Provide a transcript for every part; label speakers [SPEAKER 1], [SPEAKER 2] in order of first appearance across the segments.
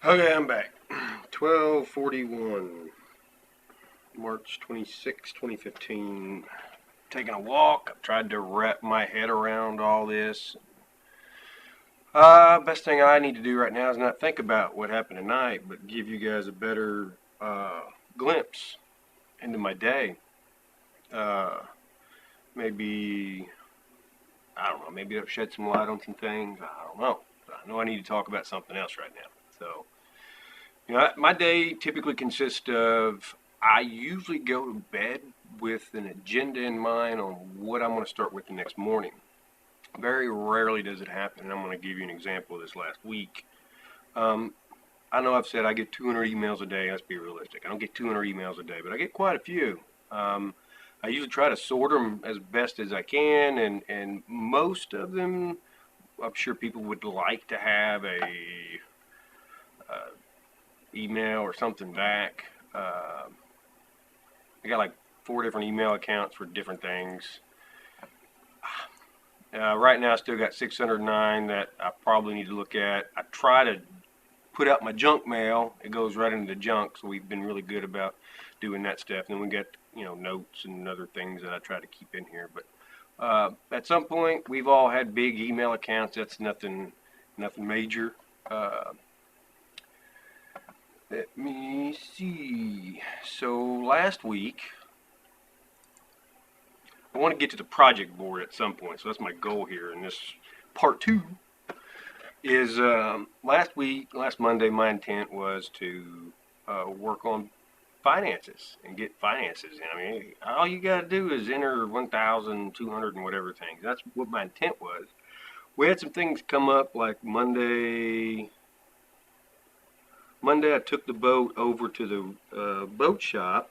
[SPEAKER 1] Okay, I'm back. 12:41, March 26, 2015. Taking a walk. I've tried to wrap my head around all this. Best thing I need to do right now is not think about what happened tonight, but give you guys a better glimpse into my day. Uh, maybe, I don't know, maybe it'll shed some light on some things. I don't know. I know I need to talk about something else right now. So, my day typically consists of I usually go to bed with an agenda in mind on what I'm going to start with the next morning. Very rarely does it happen, and I'm going to give you an example of this last week. Um, I know I've said I get 200 emails a day. Let's be realistic. I don't get 200 emails a day, but I get quite a few. Um, I usually try to sort them as best as I can, and most of them, I'm sure people would like to have a uh, email or something back. I got like 4 different email accounts for different things. Right now, I still got 609 that I probably need to look at. I try to put out my junk mail. It goes right into the junk, so we've been really good about doing that stuff. And then we get notes and other things that I try to keep in here. But at some point, we've all had big email accounts. That's nothing major. Uh, Let me see. So last week, I want to get to the project board at some point. So that's my goal here in this part two. Is last Monday, my intent was to work on finances and get finances in. I mean, all you got to do is enter 1,200 and whatever things. That's what my intent was. We had some things come up like Monday. I took the boat over to the boat shop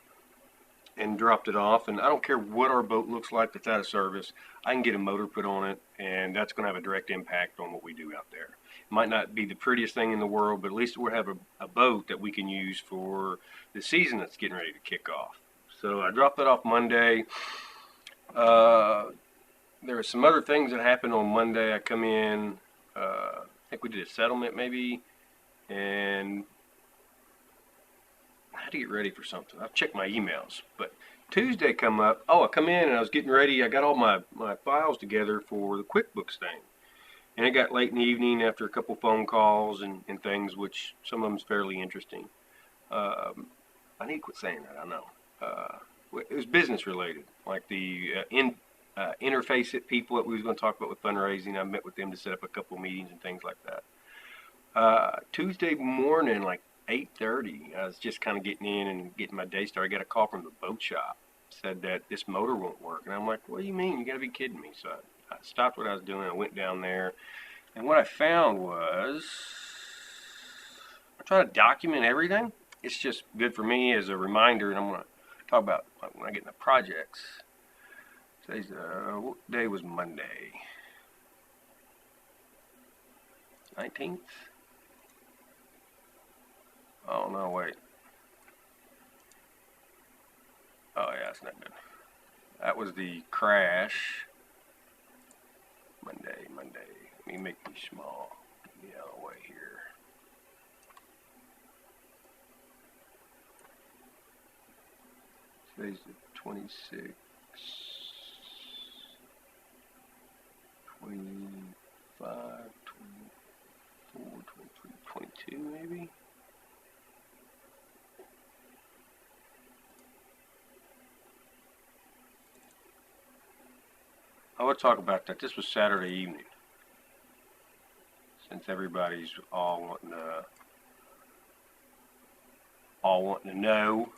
[SPEAKER 1] and dropped it off. And I don't care what our boat looks like that's out of service. I can get a motor put on it, and that's going to have a direct impact on what we do out there. It might not be the prettiest thing in the world, but at least we'll have a boat that we can use for the season that's getting ready to kick off. So I dropped that off Monday. Uh, there were some other things that happened on Monday. I come in, I think we did a settlement maybe, and I had to get ready for something. I'll check my emails. But Tuesday come up. Oh, I come in and I was getting ready. I got all my files together for the QuickBooks thing. And it got late in the evening after a couple phone calls and things, which some of them's fairly interesting. I need to quit saying that, I know. It was business related, like the interface it people that we was going to talk about with fundraising. I met with them to set up a couple meetings and things like that. Tuesday morning, like 8:30, I was just kind of getting in and getting my day started. I got a call from the boat shop. Said that this motor won't work. And I'm like, what do you mean? You got to be kidding me. So I stopped what I was doing. I went down there. And what I found was I try to document everything. It's just good for me as a reminder. And I'm going to talk about like, when I get into projects. Today's, what day was Monday? 19th? Oh, no, wait. Oh, yeah, it's not good. That was the crash. Monday. Let me make these small. Get me out of the way here. Today's the 26th. 25, 24, 23, 22 maybe? I will talk about that. This was Saturday evening. Since everybody's all wanting to know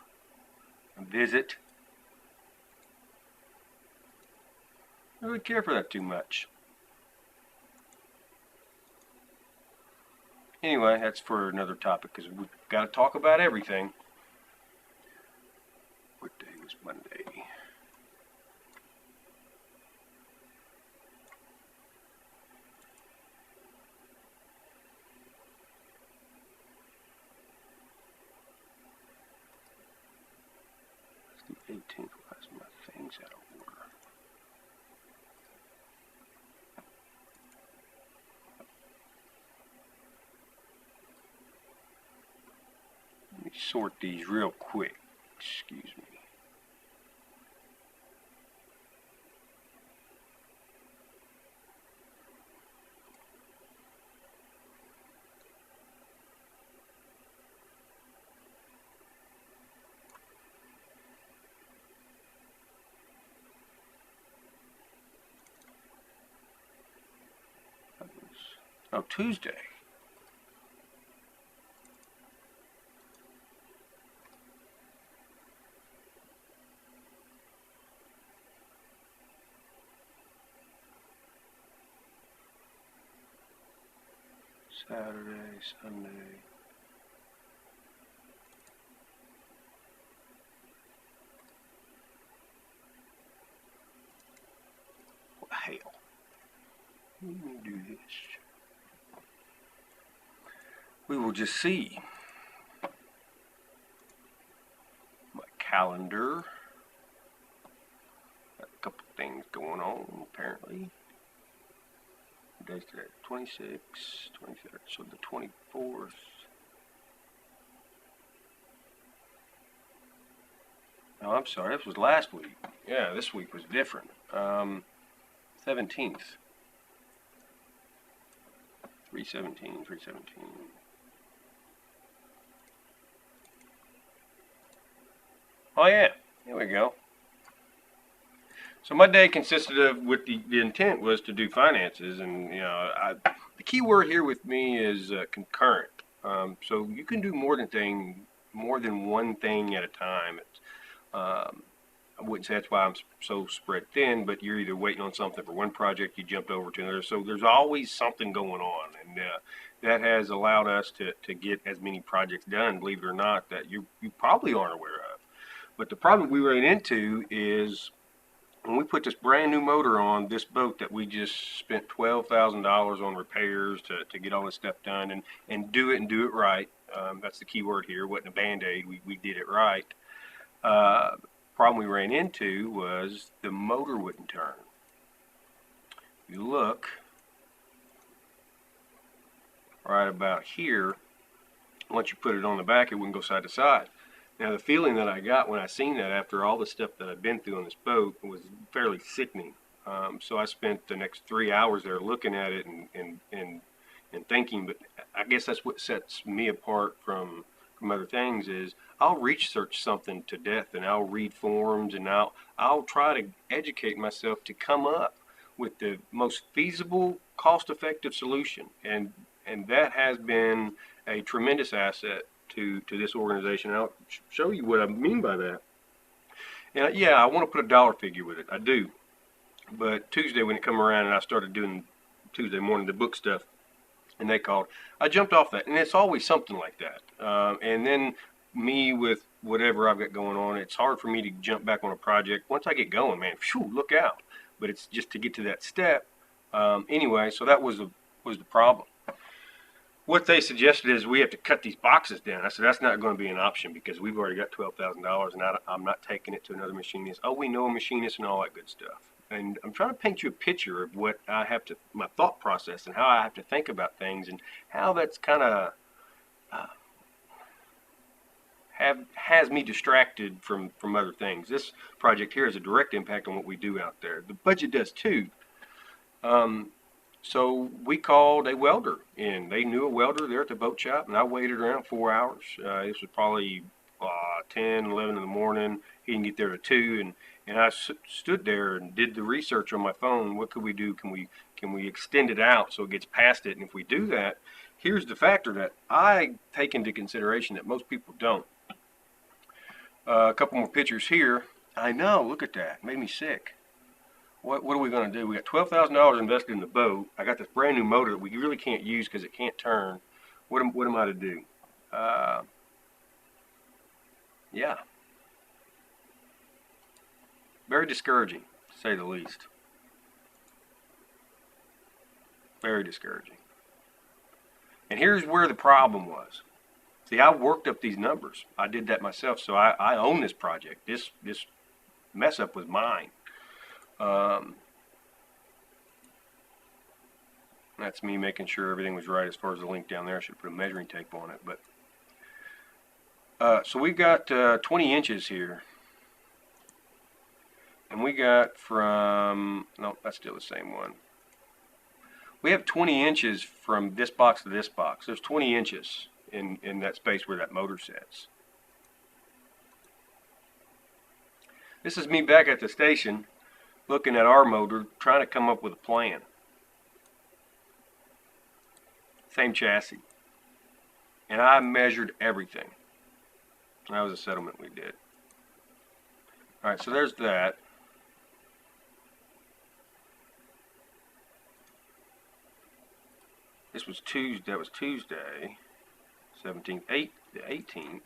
[SPEAKER 1] and visit. I don't really care for that too much. Anyway, that's for another topic because we've got to talk about everything. What day was Monday? It's the 18th. Why is my things out of order? sort these real quick. Excuse me. Oh, Tuesday. Saturday, Sunday. What the hell? Let me do this. We will just see. My calendar. Got a couple things going on, apparently. What day's today? 26th, 23rd, so the 24th. No, I'm sorry, this was last week. Yeah, this week was different. 17th. 317, 317. Oh yeah, here we go. So my day consisted of, with the intent was to do finances, and the key word here with me is concurrent. So you can do more than one thing at a time. I wouldn't say that's why I'm so spread thin, but you're either waiting on something for one project, you jumped over to another. So there's always something going on, and that has allowed us to get as many projects done, believe it or not, that you probably aren't aware of. But the problem we ran into is when we put this brand new motor on this boat that we just spent $12,000 on repairs to get all this stuff done and do it right. That's the key word here. It wasn't a Band-Aid. We did it right. Problem we ran into was the motor wouldn't turn. You look right about here. Once you put it on the back, it wouldn't go side to side. Now, the feeling that I got when I seen that after all the stuff that I've been through on this boat was fairly sickening. So I spent the next 3 hours there looking at it and thinking. But I guess that's what sets me apart from other things is I'll research something to death, and I'll read forums, and I'll try to educate myself to come up with the most feasible, cost-effective solution. And that has been a tremendous asset to this organization. I'll show you what I mean by that. And yeah, I want to put a dollar figure with it. I do. But Tuesday when it come around and I started doing Tuesday morning the book stuff, and they called, I jumped off that. And it's always something like that. And then me with whatever I've got going on, it's hard for me to jump back on a project. Once I get going, man, phew, look out. But it's just to get to that step. Anyway, so that was the problem. What they suggested is we have to cut these boxes down. I said, that's not going to be an option because we've already got $12,000 and I'm not taking it to another machinist. Oh, we know a machinist and all that good stuff. And I'm trying to paint you a picture of what I have to, my thought process and how I have to think about things and how that's kind of has me distracted from other things. This project here has a direct impact on what we do out there. The budget does too. So we called a welder in. They knew a welder there at the boat shop, and I waited around 4 hours. This was probably 10, 11 in the morning. He didn't get there at 2, and I stood there and did the research on my phone. What could we do? Can we extend it out so it gets past it? And if we do that, here's the factor that I take into consideration that most people don't. A couple more pictures here. I know, look at that. It made me sick. What are we going to do? We got $12,000 invested in the boat. I got this brand new motor that we really can't use because it can't turn. What am I to do? Yeah. Very discouraging, to say the least. Very discouraging. And here's where the problem was. See, I worked up these numbers. I did that myself, so I own this project. This mess up was mine. That's me making sure everything was right as far as the link down there. I should put a measuring tape on it, but So we've got 20 inches here. And we got from, no, that's still the same one. We have 20 inches from this box to this box. There's 20 inches in that space where that motor sits. This is me back at the station looking at our motor, trying to come up with a plan. Same chassis. And I measured everything. That was a settlement we did. Alright, so there's that. This was Tuesday, that was Tuesday, 17th, the 18th.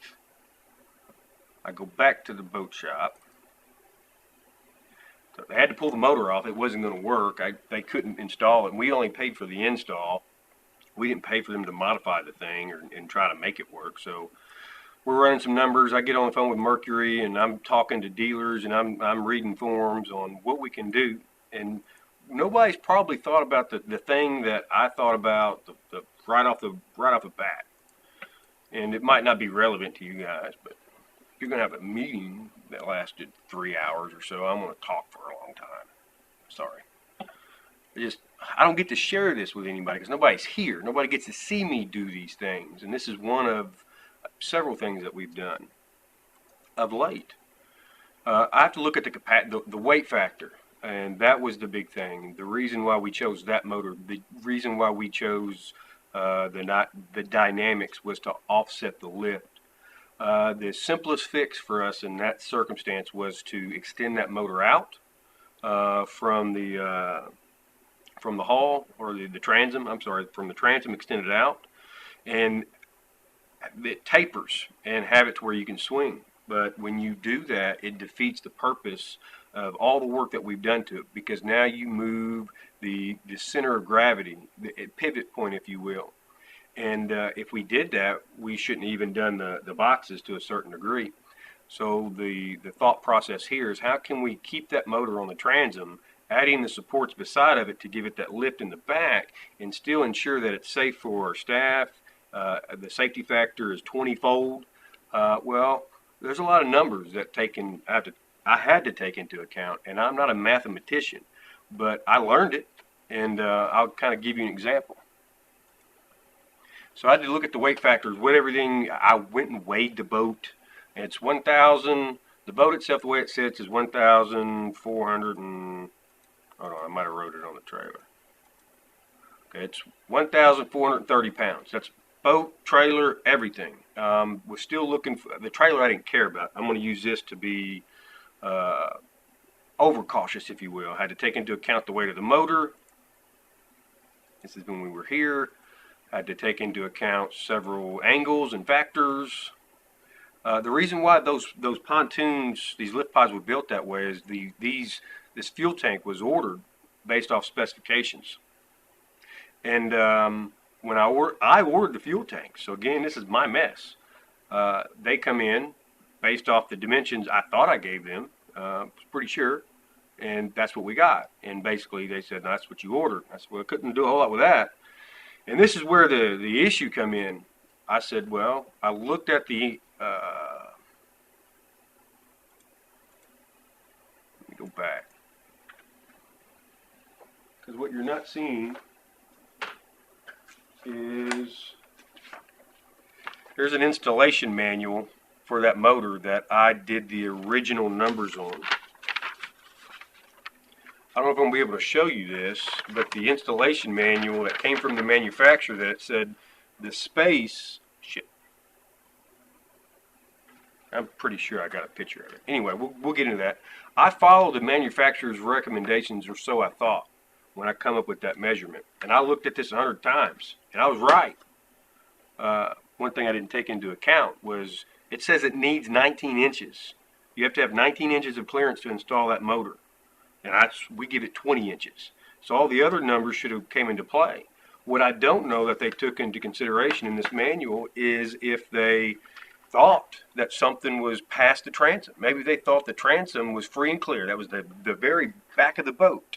[SPEAKER 1] I go back to the boat shop. So they had to pull the motor off. It wasn't going to work. They couldn't install it. And we only paid for the install. We didn't pay for them to modify the thing and try to make it work. So we're running some numbers. I get on the phone with Mercury, and I'm talking to dealers, and I'm reading forums on what we can do. And nobody's probably thought about the thing that I thought about right off the bat. And it might not be relevant to you guys, but if you're going to have a meeting that lasted 3 hours or so, I'm going to talk for a long time. Sorry. I don't get to share this with anybody because nobody's here. Nobody gets to see me do these things. And this is one of several things that we've done of late. I have to look at the weight factor. And that was the big thing. The reason why we chose that motor, the reason why we chose the dynamics was to offset the lift. The simplest fix for us in that circumstance was to extend that motor out from the hull, or the transom. I'm sorry, from the transom, extend it out, and it tapers and have it to where you can swing. But when you do that, it defeats the purpose of all the work that we've done to it, because now you move the center of gravity, the pivot point, if you will. And if we did that, we shouldn't even done the boxes to a certain degree. So the thought process here is, how can we keep that motor on the transom, adding the supports beside of it to give it that lift in the back, and still ensure that it's safe for our staff. The safety factor is 20-fold. Well, there's a lot of numbers that I had to take into account, and I'm not a mathematician, but I learned it, and I'll kind of give you an example. So I had to look at the weight factors with everything. I went and weighed the boat, and it's 1,000. The boat itself, the way it sits, is 1,400 and, hold on, I might have wrote it on the trailer. Okay, it's 1,430 pounds. That's boat, trailer, everything. We're still looking for the trailer. I didn't care about. I'm going to use this to be overcautious, if you will. I had to take into account the weight of the motor. This is when we were here. I had to take into account several angles and factors. The reason why those pontoons, these lift pods, were built that way is this fuel tank was ordered based off specifications. And when I ordered the fuel tank, so again, this is my mess. They come in based off the dimensions I thought I gave them. Pretty sure, and that's what we got. And basically they said, no, that's what you ordered. I said, well, I couldn't do a whole lot with that. And this is where the issue come in. I said, well, I looked at the let me go back, because what you're not seeing is there's an installation manual for that motor that I did the original numbers on. I don't know if I'm going to be able to show you this, but the installation manual that came from the manufacturer, that it said the space, shit. I'm pretty sure I got a picture of it. Anyway, we'll get into that. I followed the manufacturer's recommendations, or so I thought, when I come up with that measurement. And I looked at this 100 times, and I was right. One thing I didn't take into account was it says it needs 19 inches. You have to have 19 inches of clearance to install that motor. And we give it 20 inches. So all the other numbers should have came into play. What I don't know that they took into consideration in this manual is if they thought that something was past the transom. Maybe they thought the transom was free and clear. That was the very back of the boat.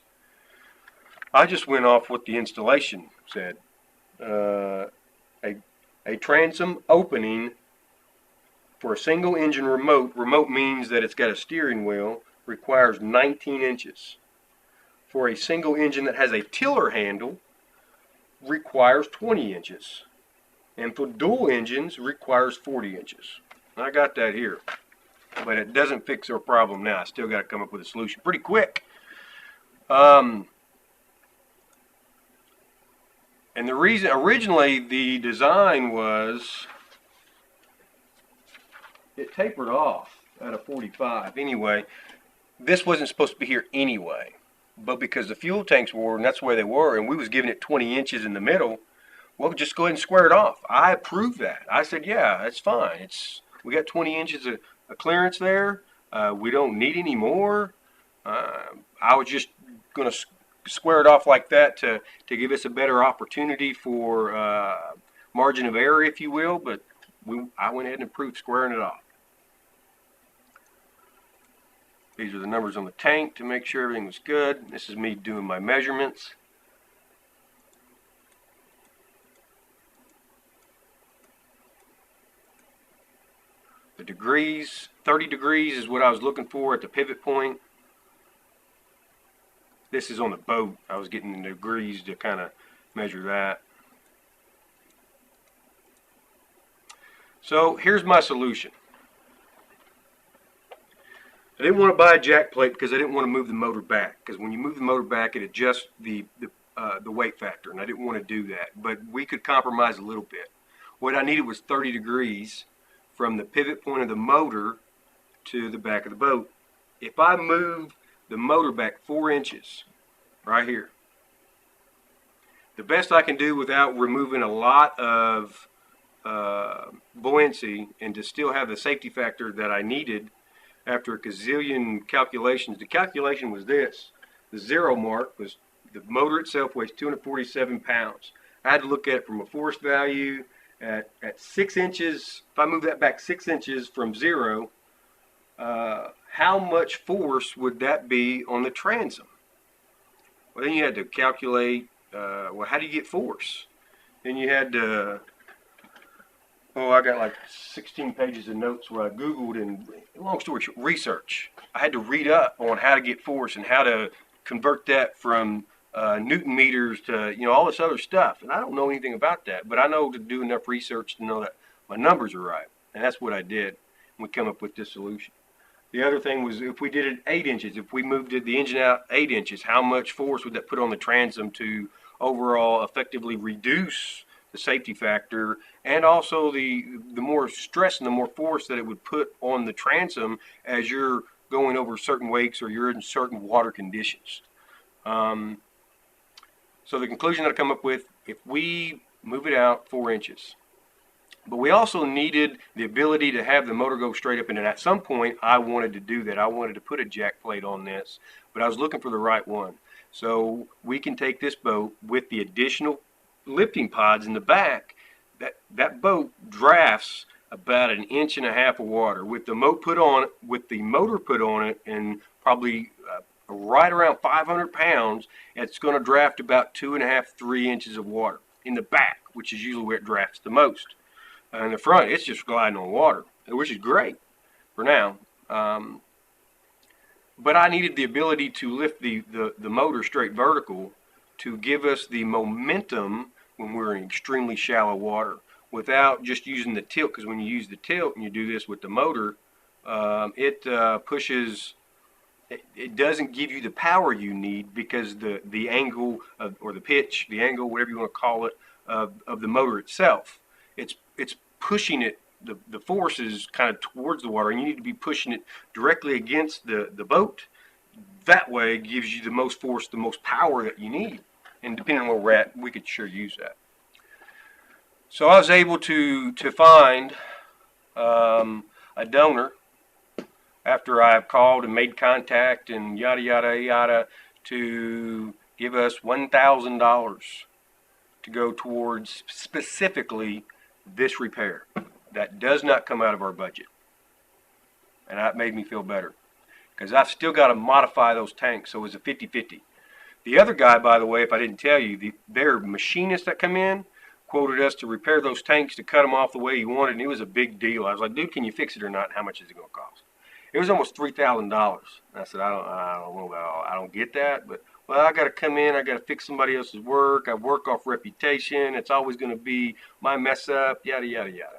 [SPEAKER 1] I just went off what the installation said. A transom opening For a single engine remote means that it's got a steering wheel, requires 19 inches. For a single engine that has a tiller handle, requires 20 inches. And for dual engines, requires 40 inches. I got that here, but it doesn't fix our problem now. I still got to come up with a solution pretty quick. And the reason, originally the design was, it tapered off at a 45. Anyway, this wasn't supposed to be here anyway, but because the fuel tanks were, and that's where they were, and we was giving it 20 inches in the middle, well, just go ahead and square it off. I approved that. I said, yeah, that's fine. We got 20 inches of clearance there. We don't need any more. I was just going to square it off like that to give us a better opportunity for margin of error, if you will, but I went ahead and approved squaring it off. These are the numbers on the tank to make sure everything was good. This is me doing my measurements. The degrees, 30 degrees is what I was looking for at the pivot point. This is on the boat. I was getting the degrees to kind of measure that. So here's my solution. I didn't want to buy a jack plate because I didn't want to move the motor back. Because when you move the motor back, it adjusts the weight factor, and I didn't want to do that. But we could compromise a little bit. What I needed was 30 degrees from the pivot point of the motor to the back of the boat. If I move the motor back 4 inches, right here, the best I can do without removing a lot of buoyancy and to still have the safety factor that I needed after a gazillion calculations. The calculation was this. The zero mark was the motor itself weighs 247 pounds. I had to look at it from a force value at 6 inches. If I move that back 6 inches from zero, how much force would that be on the transom? Well, then you had to calculate, well, how do you get force? Then you had to, I got like 16 pages of notes where I Googled, and long story short, research. I had to read up on how to get force and how to convert that from Newton meters to, all this other stuff. And I don't know anything about that, but I know to do enough research to know that my numbers are right. And that's what I did. And we come up with this solution. The other thing was, if we did it 8 inches, if we moved the engine out 8 inches, how much force would that put on the transom to overall effectively reduce the safety factor, and also the more stress and the more force that it would put on the transom as you're going over certain wakes or you're in certain water conditions. So the conclusion that I come up with, if we move it out 4 inches, but we also needed the ability to have the motor go straight up, and at some point I wanted to do that. I wanted to put a jack plate on this, but I was looking for the right one. So we can take this boat with the additional lifting pods in the back. That boat drafts about 1.5 inches of water with the motor put on it, and probably right around 500 pounds. It's going to draft about 2.5 to 3 inches of water in the back, which is usually where it drafts the most. In the front, it's just gliding on water, which is great for now. But I needed the ability to lift the motor straight vertical to give us the momentum when we're in extremely shallow water without just using the tilt, because when you use the tilt and you do this with the motor, it pushes, it doesn't give you the power you need, because the angle or the pitch, the angle, whatever you want to call it, of the motor itself, it's pushing it, the force is kind of towards the water, and you need to be pushing it directly against the boat. That way it gives you the most force, the most power that you need. And depending on where we're at, we could sure use that. So I was able to find a donor after I've called and made contact and yada yada yada to give us $1,000 to go towards specifically this repair. That does not come out of our budget, and that made me feel better, because I've still got to modify those tanks, so it's a 50-50. The other guy, by the way, if I didn't tell you, their machinists that come in, quoted us to repair those tanks to cut them off the way he wanted, and it was a big deal. I was like, dude, can you fix it or not? How much is it going to cost? It was almost $3,000. I said, I don't know about all. I don't get that, but well, I got to come in. I got to fix somebody else's work. I work off reputation. It's always going to be my mess up. Yada yada yada.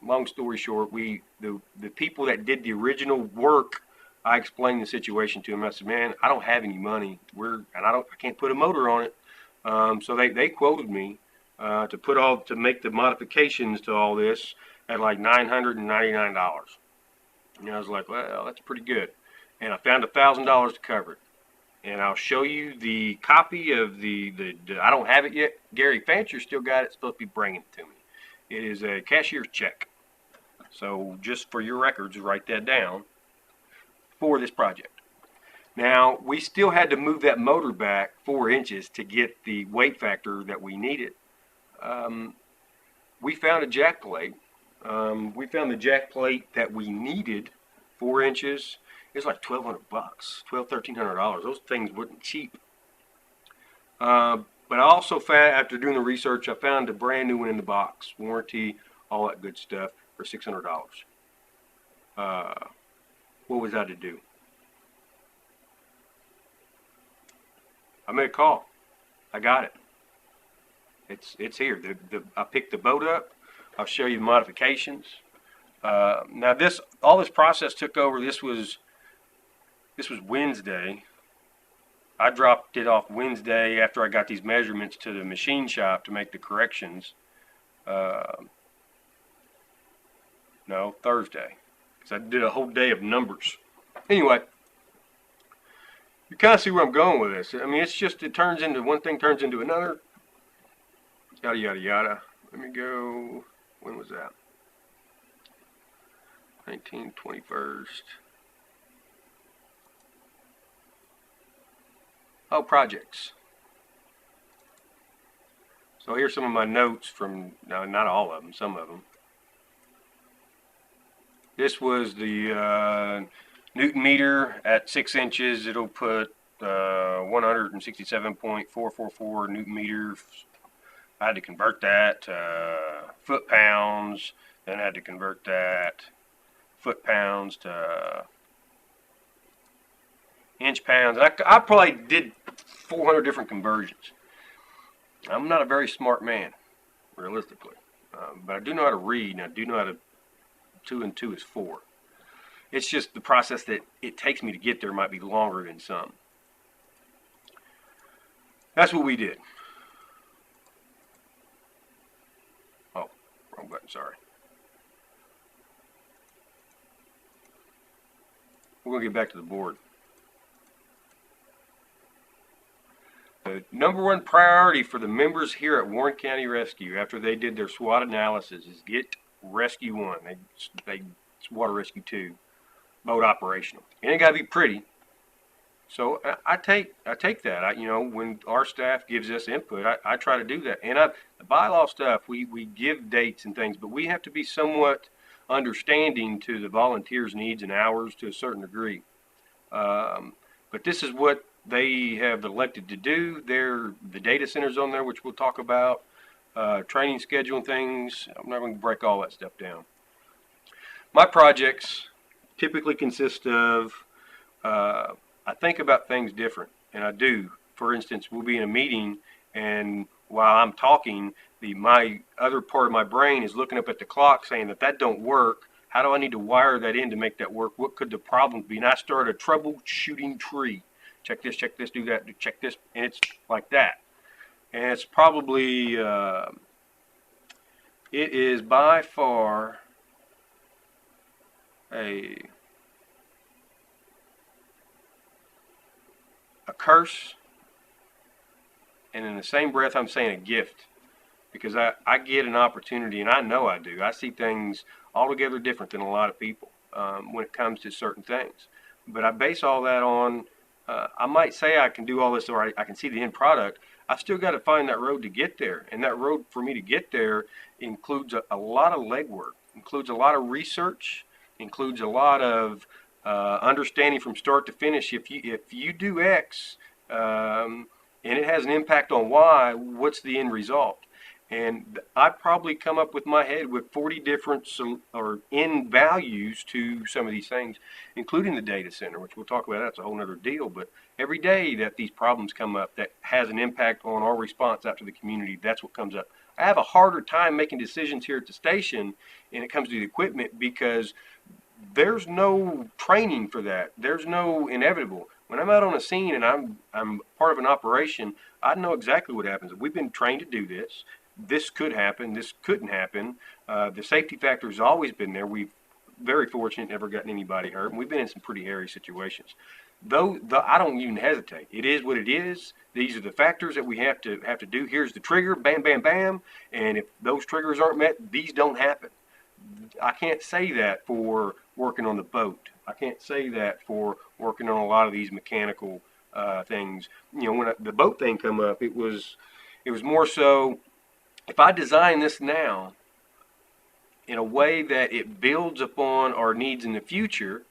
[SPEAKER 1] Long story short, the people that did the original work, I explained the situation to them. I said, man, I don't have any money. I can't put a motor on it. So they quoted me to make the modifications to all this at like $999. And I was like, well, that's pretty good. And I found $1,000 to cover it. And I'll show you the copy of the I don't have it yet. Gary Fancher still got it. It's supposed to be bringing it to me. It is a cashier's check. So just for your records, write that down for this project. Now, we still had to move that motor back 4 inches to get the weight factor that we needed. We found a jack plate. We found the jack plate that we needed, 4 inches. It was like $1,200, $1,300. Those things weren't cheap. But I also found, after doing the research, I found a brand new one in the box, warranty, all that good stuff, for $600. What was I to do? I made a call. I got it. It's here. I picked the boat up. I'll show you the modifications. Now all this process took over. This was Wednesday. I dropped it off Wednesday after I got these measurements to the machine shop to make the corrections. No, Thursday, because I did a whole day of numbers. Anyway, you kind of see where I'm going with this. I mean, it turns into one thing turns into another. Yada yada yada. Let me go. When was that? 21st. Oh, projects. So here's some of my notes from, no, not all of them, some of them. This was the Newton meter at 6 inches. It'll put 167.444 Newton meters. I had to convert that to foot pounds, then I had to convert that foot pounds to inch pounds. I probably did 400 different conversions. I'm not a very smart man, realistically, but I do know how to read, and I do know how to 2 and 2 is 4. It's just the process that it takes me to get there might be longer than some. That's what we did. Oh, wrong button, sorry. We're going to get back to the board. The number 1 priority for the members here at Warren County Rescue after they did their SWOT analysis is get Rescue 1. It's Water Rescue 2 boat operational. It ain't got to be pretty. So I take that. When our staff gives us input, I try to do that. And the bylaw stuff, we give dates and things, but we have to be somewhat understanding to the volunteers' needs and hours to a certain degree. But this is what they have elected to do. The data centers on there, which we'll talk about, training schedule and things. I'm not going to break all that stuff down. My projects typically consist of, I think about things different, and I do. For instance, we'll be in a meeting, and while I'm talking, my other part of my brain is looking up at the clock saying that don't work. How do I need to wire that in to make that work? What could the problem be? And I start a troubleshooting tree. Check this, do that, check this, and it's like that. And it's probably, it is by far a curse, and in the same breath I'm saying a gift, because I get an opportunity, and I know I do. I see things altogether different than a lot of people when it comes to certain things. But I base all that on, I might say I can do all this, or I can see the end product. I've still got to find that road to get there, and that road for me to get there includes a lot of legwork, includes a lot of research, includes a lot of understanding from start to finish. If you do X and it has an impact on Y, what's the end result? And I probably come up with my head with 40 different or end values to some of these things, including the data center, which we'll talk about. That's a whole other deal. But every day that these problems come up that has an impact on our response out to the community, that's what comes up. I have a harder time making decisions here at the station when it comes to the equipment because there's no training for that. There's no inevitable. When I'm out on a scene and I'm part of an operation, I know exactly what happens. We've been trained to do this. This could happen. This couldn't happen. The safety factor has always been there. We've very fortunate, never gotten anybody hurt. And we've been in some pretty hairy situations. Though I don't even hesitate. It is what it is. These are the factors that we have to do. Here's the trigger. Bam, bam, bam. And if those triggers aren't met, these don't happen. I can't say that for working on the boat. I can't say that for working on a lot of these mechanical things. You know, when the boat thing come up, it was more so, if I design this now in a way that it builds upon our needs in the future,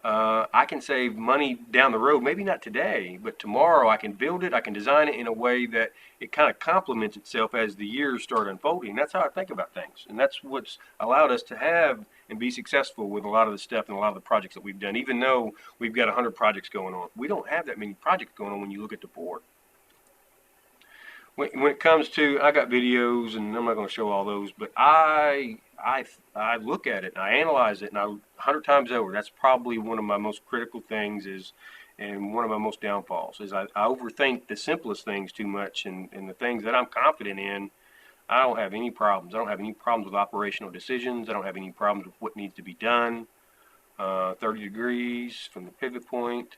[SPEAKER 1] I can save money down the road. Maybe not today, but tomorrow I can build it. I can design it in a way that it kind of complements itself as the years start unfolding. That's how I think about things. And that's what's allowed us to have and be successful with a lot of the stuff and a lot of the projects that we've done. Even though we've got 100 projects going on, we don't have that many projects going on when you look at the board. When it comes to, I got videos, and I'm not going to show all those, but I look at it and I analyze it, and 100 times over, that's probably one of my most critical things and one of my most downfalls is I overthink the simplest things too much, and the things that I'm confident in, I don't have any problems. I don't have any problems with operational decisions. I don't have any problems with what needs to be done. 30 degrees from the pivot point.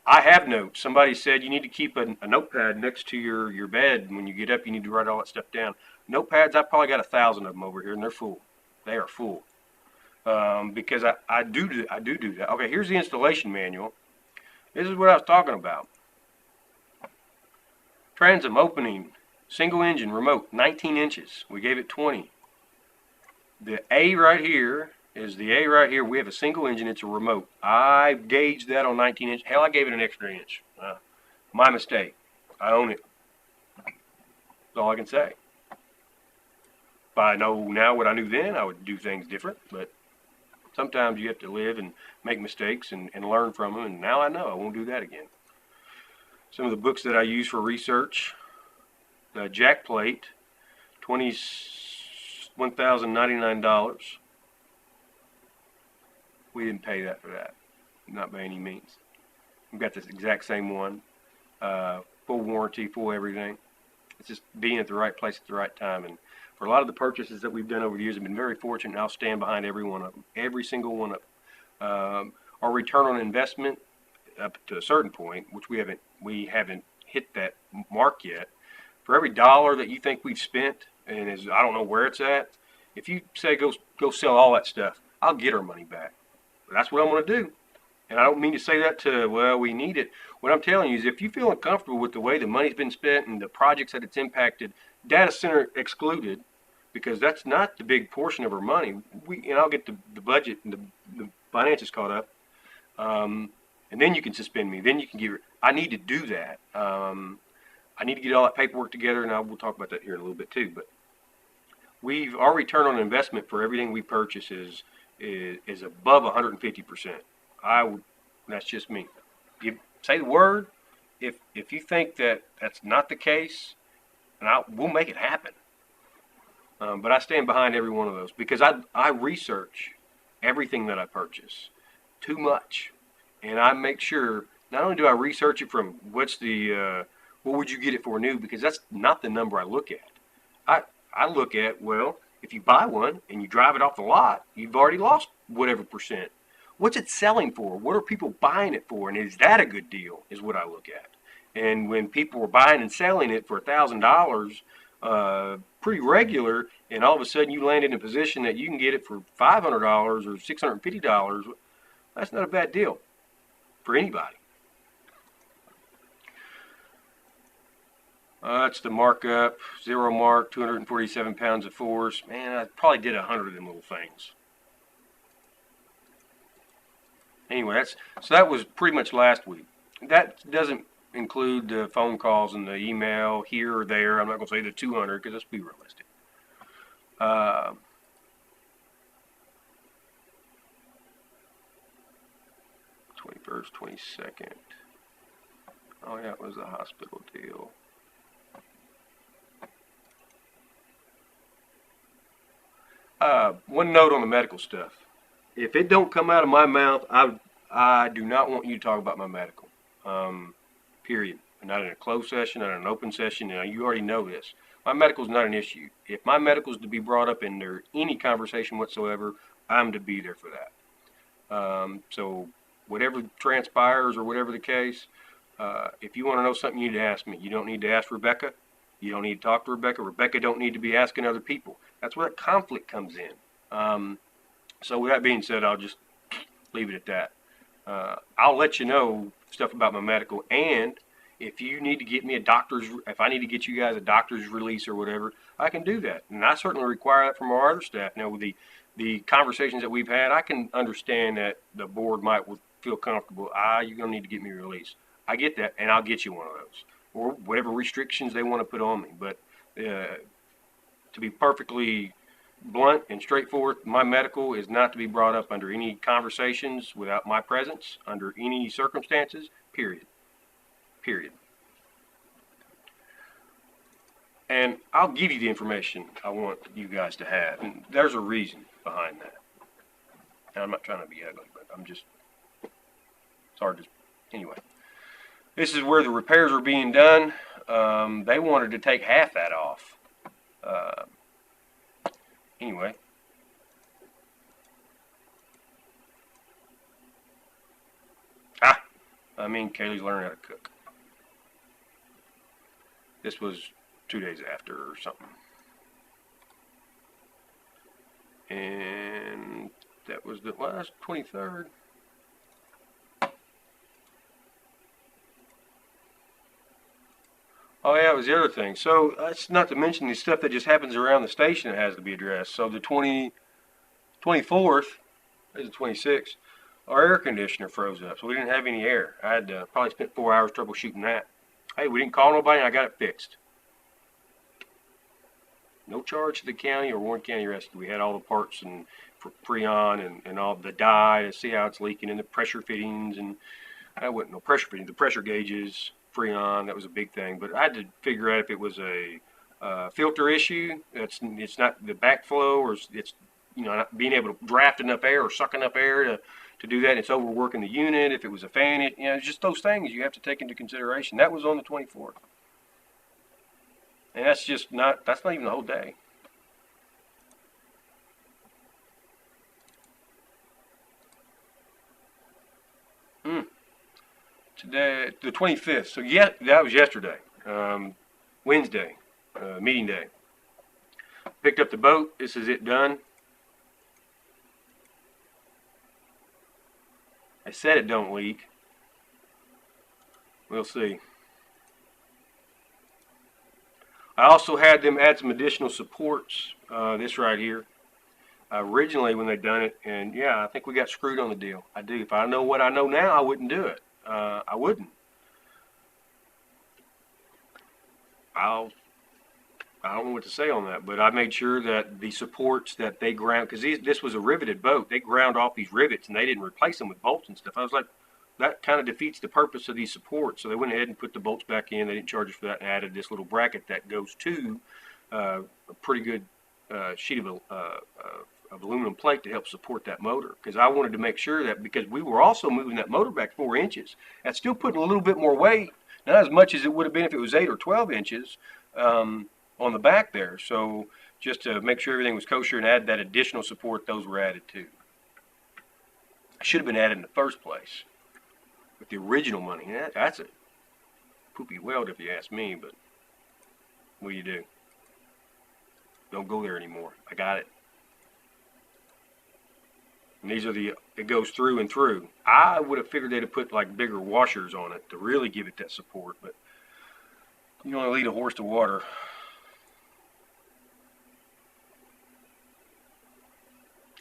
[SPEAKER 1] I have notes. Somebody said you need to keep a notepad next to your bed, and when you get up, you need to write all that stuff down. Notepads, I've probably got 1,000 of them over here, and they're full. They are full. Because I do that. Okay, here's the installation manual. This is what I was talking about. Transom opening, single engine, remote, 19 inches. We gave it 20. The A right here is the A right here. We have a single engine. It's a remote. I gauged that on 19 inch. Hell, I gave it an extra inch. My mistake. I own it. That's all I can say. If I know now what I knew then, I would do things different. But sometimes you have to live and make mistakes and learn from them. And now I know I won't do that again. Some of the books that I use for research. The jack plate, $1,099. We didn't pay that for that, not by any means. We've got this exact same one, full warranty, full everything. It's just being at the right place at the right time. And for a lot of the purchases that we've done over the years, I've been very fortunate, and I'll stand behind every one of them, every single one of them. Our return on investment, up to a certain point, which we haven't hit that mark yet. For every dollar that you think we've spent, and I don't know where it's at, if you say go sell all that stuff, I'll get our money back. That's what I'm going to do. And I don't mean to say that to, well, we need it. What I'm telling you is if you feel uncomfortable with the way the money's been spent and the projects that it's impacted, data center excluded, because that's not the big portion of our money. And I'll get the budget and the finances caught up. And then you can suspend me. Then you can I need to do that. I need to get all that paperwork together, and we'll talk about that here in a little bit too. But our return on investment for everything we purchase is above 150%. That's just me. You say the word. If you think that that's not the case, and we'll make it happen. But I stand behind every one of those because I research everything that I purchase too much, and I make sure not only do I research it from what would you get it for new, because that's not the number I look at. I look at, well, if you buy one and you drive it off the lot, you've already lost whatever percent. What's it selling for? What are people buying it for? And is that a good deal is what I look at. And when people were buying and selling it for $1,000 pretty regular, and all of a sudden you land in a position that you can get it for $500 or $650, that's not a bad deal for anybody. That's the markup, 0 mark, 247 pounds of force. Man, I probably did 100 of them little things. Anyway, so that was pretty much last week. That doesn't include the phone calls and the email here or there. I'm not going to say the 200 because let's be realistic. 21st, 22nd. Oh yeah, it was the hospital deal. One note on the medical stuff. If it don't come out of my mouth, I do not want you to talk about my medical. Period. Not in a closed session, not in an open session. You already know this. My medical is not an issue. If my medical is to be brought up in there, any conversation whatsoever, I'm to be there for that. So whatever transpires or whatever the case, if you want to know something, you need to ask me. You don't need to ask Rebecca. You don't need to talk to Rebecca. Rebecca don't need to be asking other people. That's where that conflict comes in. So with that being said, I'll just leave it at that. I'll let you know stuff about my medical, and if you need to get me if I need to get you guys a doctor's release or whatever, I can do that. And I certainly require that from our other staff. Now with the conversations that we've had, I can understand that the board might feel comfortable. You're going to need to get me released. I get that, and I'll get you one of those, or whatever restrictions they want to put on me. But to be perfectly blunt and straightforward, my medical is not to be brought up under any conversations without my presence, under any circumstances, period. Period. And I'll give you the information I want you guys to have, and there's a reason behind that. And I'm not trying to be ugly, but it's hard to, anyway. This is where the repairs are being done. They wanted to take half that off. Anyway. Kaylee's learning how to cook. This was 2 days after or something. And that was the last 23rd. Oh yeah, it was the other thing. So that's not to mention the stuff that just happens around the station that has to be addressed. So the 24th, there's the 26th, our air conditioner froze up, so we didn't have any air. I had probably spent 4 hours troubleshooting that. Hey, we didn't call nobody, and I got it fixed. No charge to the county or Warren County Rescue. We had all the parts and Freon and all the dye to see how it's leaking, and the pressure fittings, and that wasn't no pressure fittings, the pressure gauges, Freon, that was a big thing. But I had to figure out if it was a filter issue. It's not the backflow, or it's not being able to draft enough air or suck enough air to do that. It's overworking the unit. If it was a fan, it's just those things you have to take into consideration. That was on the 24th, and that's not even the whole day. Today, the 25th. So yeah, that was yesterday, Wednesday, meeting day. Picked up the boat. This is it done. I said it don't leak. We'll see. I also had them add some additional supports. This right here. Originally when they done it, and yeah, I think we got screwed on the deal. I do. If I know what I know now, I wouldn't do it. I wouldn't. I don't know what to say on that, but I made sure that the supports that they ground, because this was a riveted boat, they ground off these rivets and they didn't replace them with bolts and stuff. I was like, that kind of defeats the purpose of these supports. So they went ahead and put the bolts back in. They didn't charge us for that, and added this little bracket that goes to a pretty good sheet of aluminum plate to help support that motor, because I wanted to make sure that, because we were also moving that motor back 4 inches, that's still putting a little bit more weight, not as much as it would have been if it was 8 or 12 inches on the back there. So just to make sure everything was kosher and add that additional support, those were added too. Should have been added in the first place with the original money. That's a poopy weld if you ask me, but what do you do? Don't go there anymore. I got it. And these are it goes through and through. I would have figured they'd have put like bigger washers on it to really give it that support, but you only lead a horse to water.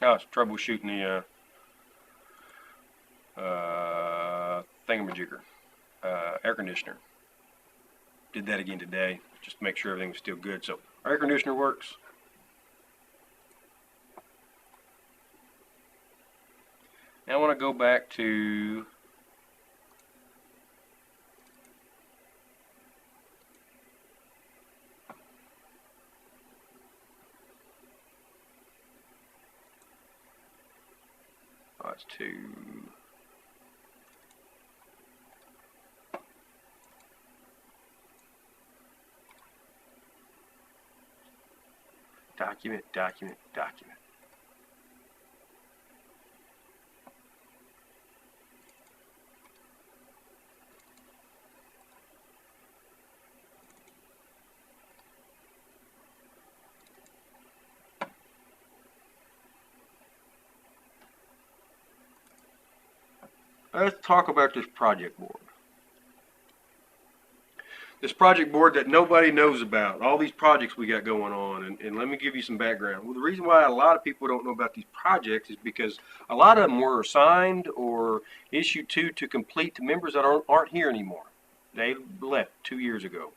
[SPEAKER 1] I was troubleshooting the thingamajigger. air conditioner. Did that again today, just to make sure everything was still good. So our air conditioner works. Now I want to go back to let's to document, document, document. Let's talk about this project board. This project board that nobody knows about, all these projects we got going on, and let me give you some background. Well, the reason why a lot of people don't know about these projects is because a lot of them were assigned or issued to complete to members that aren't here anymore. They left 2 years ago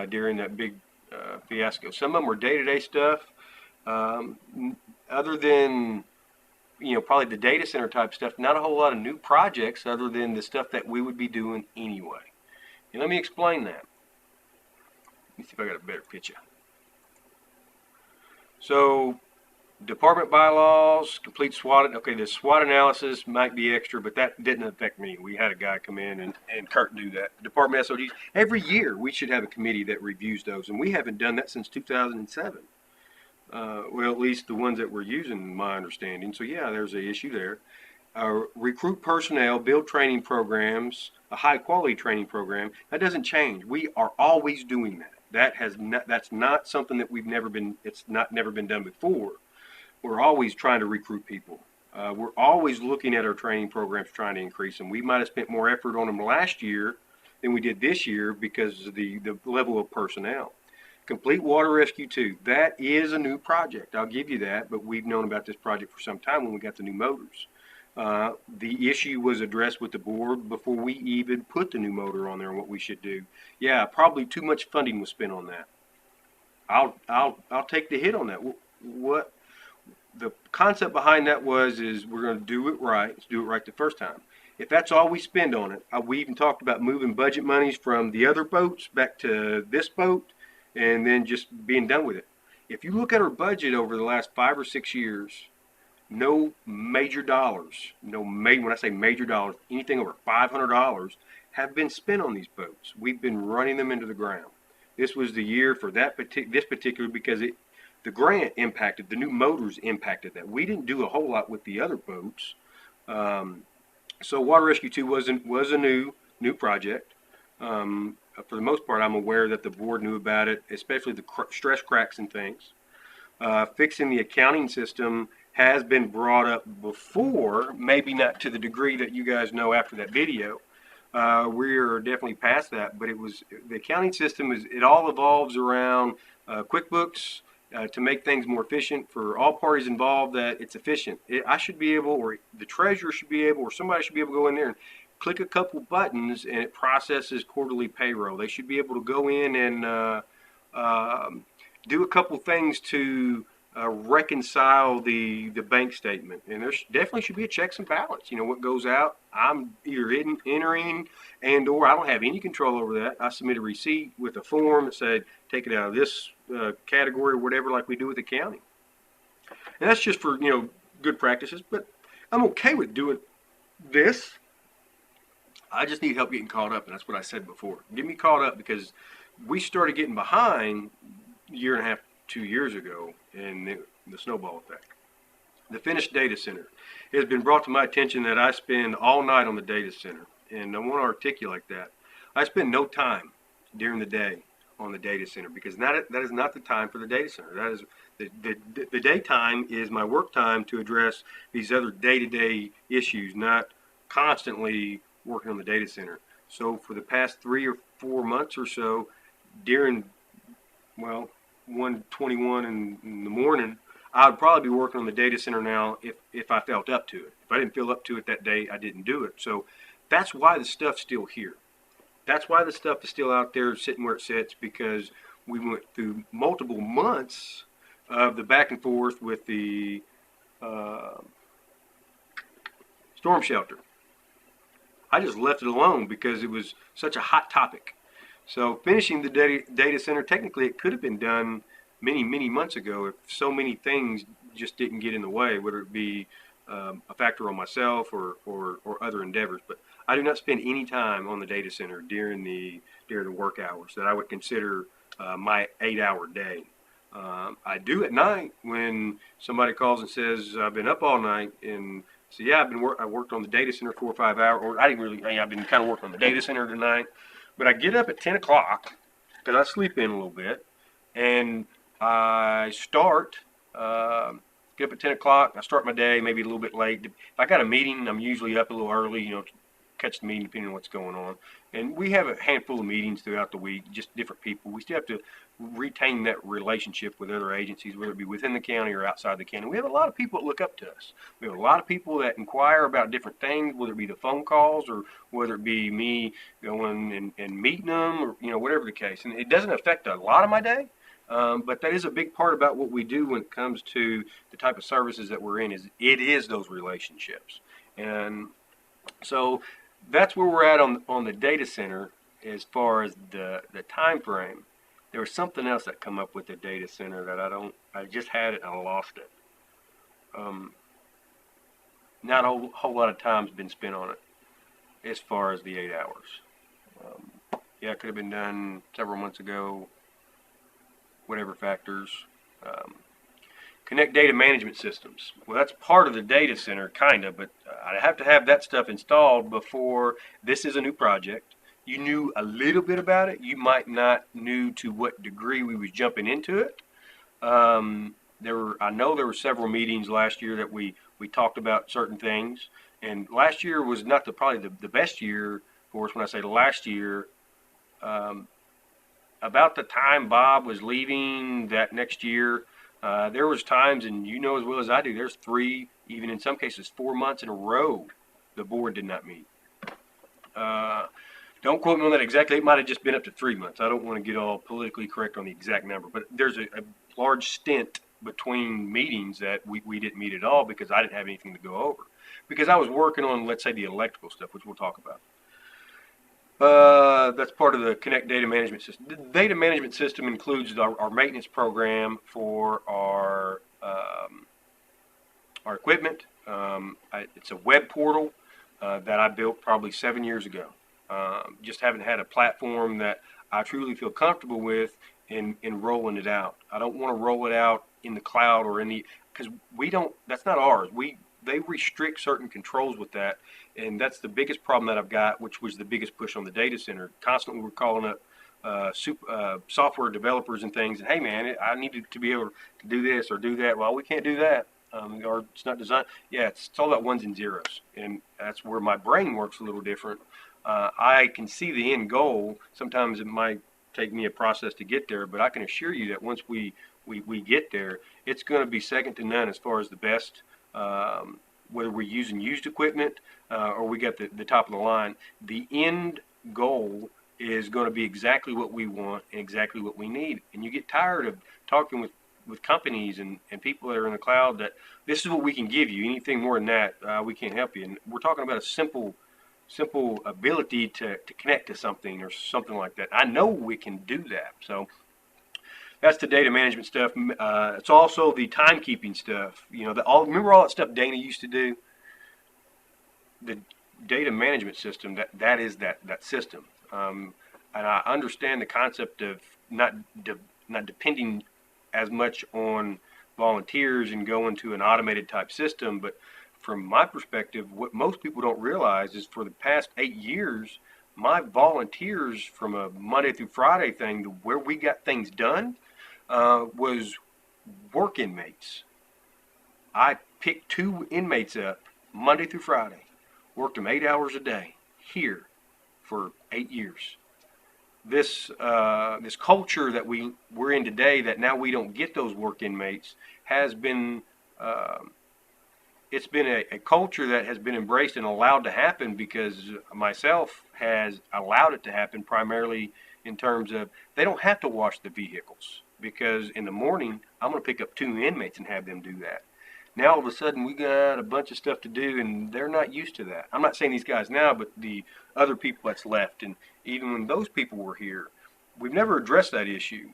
[SPEAKER 1] during that big fiasco. Some of them were day-to-day stuff. Other than, you know, probably the data center type stuff, not a whole lot of new projects other than the stuff that we would be doing anyway. And let me explain that. Let me see if I got a better picture. So, department bylaws, complete SWOT. Okay, the SWOT analysis might be extra, but that didn't affect me. We had a guy come in and Kurt do that. Department SODs. Every year we should have a committee that reviews those, and we haven't done that since 2007. Well, at least the ones that we're using, my understanding. So yeah, there's an issue there. Recruit personnel, build training programs, a high quality training program. That doesn't change. We are always doing that. That's not something that never been done before. We're always trying to recruit people. We're always looking at our training programs, trying to increase them. We might have spent more effort on them last year than we did this year because of the level of personnel. Complete Water Rescue 2. That is a new project. I'll give you that, but we've known about this project for some time when we got the new motors. The issue was addressed with the board before we even put the new motor on there and what we should do. Yeah, probably too much funding was spent on that. I'll take the hit on that. What the concept behind that is we're going to do it right. Let's do it right the first time. If that's all we spend on it, we even talked about moving budget monies from the other boats back to this boat and then just being done with it. If you look at our budget over the last 5 or 6 years, no major dollars, when I say major dollars, anything over $500 have been spent on these boats. We've been running them into the ground. This was the year for this particular because the grant impacted, the new motors impacted that. We didn't do a whole lot with the other boats. So Water Rescue 2 was a new project. For the most part, I'm aware that the board knew about it, especially the stress cracks and things. Fixing the accounting system has been brought up before, maybe not to the degree that you guys know after that video. We're definitely past that, but the accounting system it all evolves around QuickBooks to make things more efficient for all parties involved. That it's efficient. I should be able, or the treasurer should be able, or somebody should be able to go in there and click a couple buttons and it processes quarterly payroll. They should be able to go in and do a couple things to reconcile the bank statement, and there definitely should be a checks and balance. You know, what goes out, I'm either entering and or I don't have any control over that. I submit a receipt with a form that said take it out of this category or whatever, like we do with accounting. And that's just for, good practices, but I'm okay with doing this. I just need help getting caught up, and that's what I said before. Get me caught up because we started getting behind a year and a half, 2 years ago, and the snowball effect. The finished data center. It has been brought to my attention that I spend all night on the data center, and I want to articulate that. I spend no time during the day on the data center because that is not the time for the data center. That is the daytime is my work time to address these other day-to-day issues, not constantly working on the data center. So for the past 3 or 4 months or so, during 1:21 in the morning, I would probably be working on the data center now if I felt up to it. If I didn't feel up to it that day, I didn't do it. So that's why the stuff's still here. that's why the stuff is still out there sitting where it sits, because we went through multiple months of the back and forth with the uh, storm shelter. I just left it alone because it was such a hot topic. So finishing the data center, technically it could have been done many, many months ago if so many things just didn't get in the way, whether it be a factor on myself or other endeavors. But I do not spend any time on the data center during the work hours that I would consider my 8-hour day. I do at night when somebody calls and says I've been up all night, and so yeah, I worked on the data center 4 or 5 hours, or I didn't really. I've been kind of working on the data center tonight, but I get up at 10 o'clock because I sleep in a little bit, and I start. Get up at 10 o'clock. I start my day maybe a little bit late. If I got a meeting, I'm usually up a little early, to catch the meeting depending on what's going on. And we have a handful of meetings throughout the week, just different people. We still have to retain that relationship with other agencies, whether it be within the county or outside the county. We have a lot of people that look up to us. We have a lot of people that inquire about different things, whether it be the phone calls or whether it be me going and meeting them, or whatever the case. And it doesn't affect a lot of my day. But that is a big part about what we do when it comes to the type of services that we're in. It is those relationships, and so that's where we're at on the data center as far as the time frame. There was something else that come up with the data center that I just had it and I lost it. Not a whole lot of time's been spent on it as far as the 8 hours. Yeah, it could have been done several months ago. Whatever factors. Connect data management systems. Well, that's part of the data center, kind of, but I have to have that stuff installed before. This is a new project. You knew a little bit about it. You might not knew to what degree we was jumping into it. I know there were several meetings last year that we talked about certain things, and last year was not probably the best year for us. When I say last year, about the time Bob was leaving that next year, there was times, and you know as well as I do, there's 3, even in some cases 4 months in a row the board did not meet. Don't quote me on that exactly. It might have just been up to 3 months. I don't want to get all politically correct on the exact number, but there's a large stint between meetings that we didn't meet at all because I didn't have anything to go over. Because I was working on, let's say, the electrical stuff, which we'll talk about. That's part of the Connect Data Management System. The data management system includes our maintenance program for our equipment. It's a web portal that I built probably 7 years ago. Just haven't had a platform that I truly feel comfortable with in rolling it out. I don't want to roll it out in the cloud or because that's not ours. They restrict certain controls with that, and that's the biggest problem that I've got, which was the biggest push on the data center. Constantly we're calling up software developers and things, and hey man, I need to be able to do this or do that. Well, we can't do that, or it's not designed. Yeah, it's all about ones and zeros, and that's where my brain works a little different. I can see the end goal. Sometimes it might take me a process to get there, but I can assure you that once we get there, it's going to be second to none as far as the best. Whether we're using used equipment or we got the top of the line, the end goal is going to be exactly what we want and exactly what we need. And you get tired of talking with companies and people that are in the cloud that this is what we can give you. Anything more than that, we can't help you. And we're talking about a simple ability to connect to something or something like that. I know we can do that. So that's the data management stuff. It's also the timekeeping stuff. Remember all that stuff Dana used to do? The data management system, that is that system. And I understand the concept of not depending as much on volunteers and going to an automated type system. But from my perspective, what most people don't realize is for the past 8 years, my volunteers from a Monday through Friday thing, where we got things done, was work inmates. I picked 2 inmates up Monday through Friday, worked them 8 hours a day here for 8 years. This culture that we're in today, that now we don't get those work inmates, has been it's been a culture that has been embraced and allowed to happen because myself has allowed it to happen primarily in terms of they don't have to wash the vehicles because in the morning I'm going to pick up 2 inmates and have them do that. Now all of a sudden we got a bunch of stuff to do and they're not used to that. I'm not saying these guys now, but the other people that's left, and even when those people were here, we've never addressed that issue.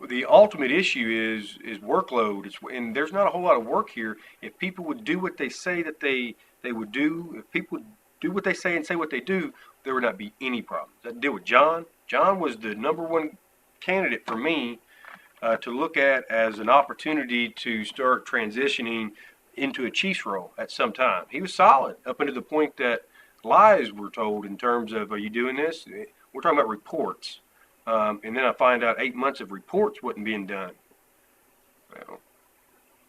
[SPEAKER 1] The ultimate issue is workload. And there's not a whole lot of work here. If people would do what they say that they would do, if people would do what they say and say what they do, there would not be any problems. That deal with John. John was the #1 candidate for me to look at as an opportunity to start transitioning into a chief's role at some time. He was solid up until the point that lies were told in terms of, are you doing this? We're talking about reports. And then I find out 8 months of reports wasn't being done. Well,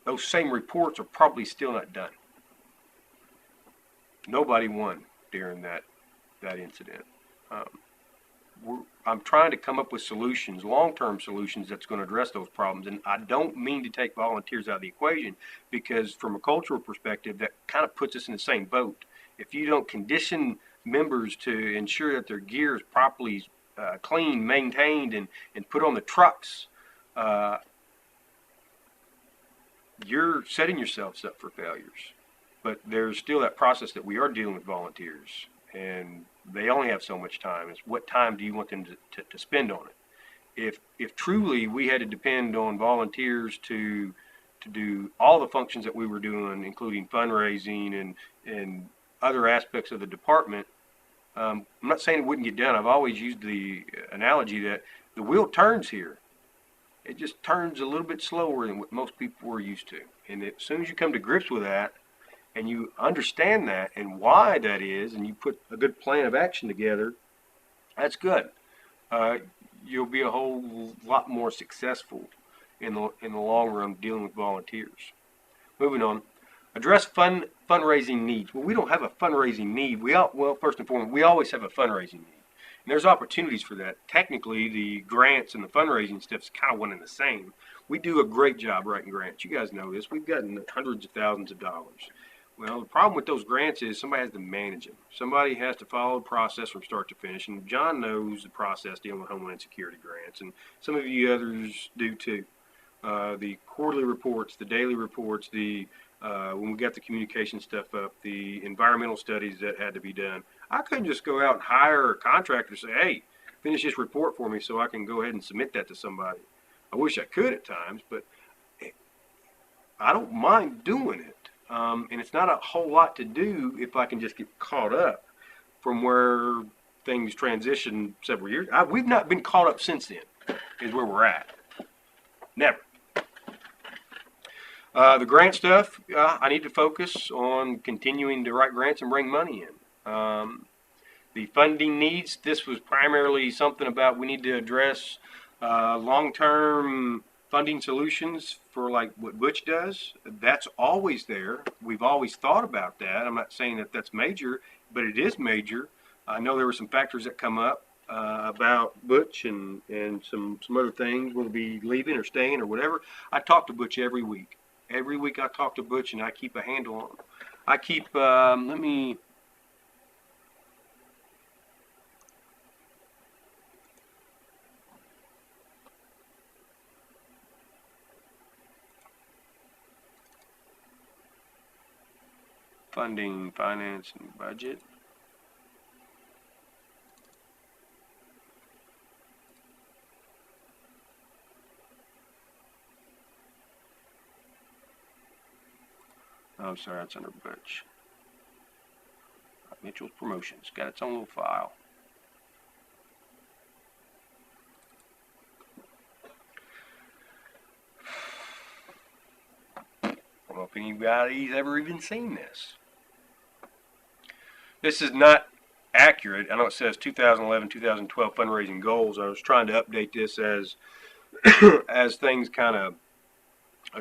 [SPEAKER 1] those same reports are probably still not done. Nobody won during that incident. I'm trying to come up with solutions, long-term solutions that's going to address those problems. And I don't mean to take volunteers out of the equation because from a cultural perspective, that kind of puts us in the same boat. If you don't condition members to ensure that their gear is properly cleaned, maintained, and put on the trucks, you're setting yourselves up for failures. But there's still that process that we are dealing with volunteers, and they only have so much time. It's what time do you want them to spend on it? If truly we had to depend on volunteers to do all the functions that we were doing, including fundraising and other aspects of the department, I'm not saying it wouldn't get done. I've always used the analogy that the wheel turns here. It just turns a little bit slower than what most people were used to. And as soon as you come to grips with that, and you understand that and why that is, and you put a good plan of action together, that's good. You'll be a whole lot more successful in the long run dealing with volunteers. Moving on, address fundraising needs. Well, we don't have a fundraising need. Well, first and foremost, we always have a fundraising need. And there's opportunities for that. Technically, the grants and the fundraising stuff is kind of one and the same. We do a great job writing grants. You guys know this. We've gotten hundreds of thousands of dollars. Well, the problem with those grants is somebody has to manage them. Somebody has to follow the process from start to finish. And John knows the process dealing with Homeland Security grants. And some of you others do too. The quarterly reports, the daily reports, when we got the communication stuff up, the environmental studies that had to be done. I couldn't just go out and hire a contractor and say, hey, finish this report for me so I can go ahead and submit that to somebody. I wish I could at times, but I don't mind doing it. And it's not a whole lot to do if I can just get caught up from where things transitioned several years. We've not been caught up since then, is where we're at. Never. The grant stuff, I need to focus on continuing to write grants and bring money in. The funding needs, this was primarily something about we need to address long-term funding solutions for like what Butch does. That's always there. We've always thought about that. I'm not saying that that's major, but it is major. I know there were some factors that come up about Butch and some other things, whether it be leaving or staying or whatever. I talk to Butch every week. Every week I talk to Butch and I keep a handle on him. I keep, let me, funding, finance, and budget. Oh, I'm sorry, that's under Butch. Mitchell's Promotions, got its own little file. I don't know if anybody's ever even seen this. This is not accurate. I know it says 2011, 2012 fundraising goals. I was trying to update this as as things kind of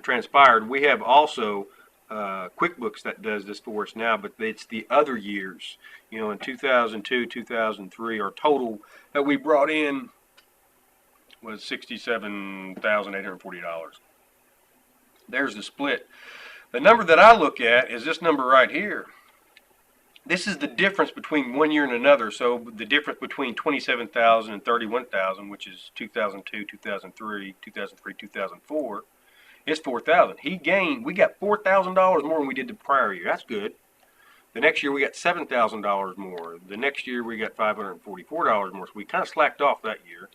[SPEAKER 1] transpired. We have also QuickBooks that does this for us now, but it's the other years. You know, in 2002, 2003, our total that we brought in was $67,840. There's the split The number that I look at is this number right here. This is the difference between one year and another. So the difference between 27,000 and 31,000, which is 2002, 2003, 2003, 2004, is 4,000. We got $4,000 more than we did the prior year. That's good. The next year we got $7,000 more. The next year we got $544 more. So we kind of slacked off that year.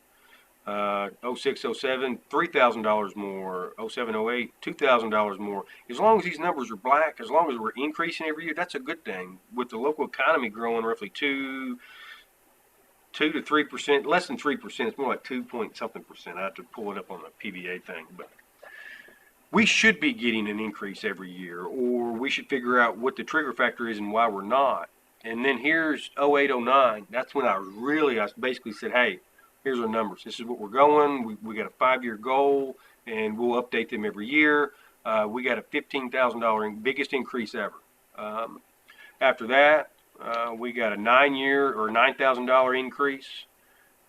[SPEAKER 1] 06, 07, $3,000 more. 07, 08, $2,000 more. As long as these numbers are black, as long as we're increasing every year, that's a good thing. With the local economy growing roughly 2 to 3%, less than 3%, it's more like 2 point something percent. I have to pull it up on the PBA thing, but we should be getting an increase every year, or we should figure out what the trigger factor is and why we're not. And then here's 08, 09. That's when I basically said, hey, here's our numbers. This is what we're going. We got a 5-year goal, and we'll update them every year. We got a $15,000 biggest increase ever. After that, we got a 9-year or $9,000 increase.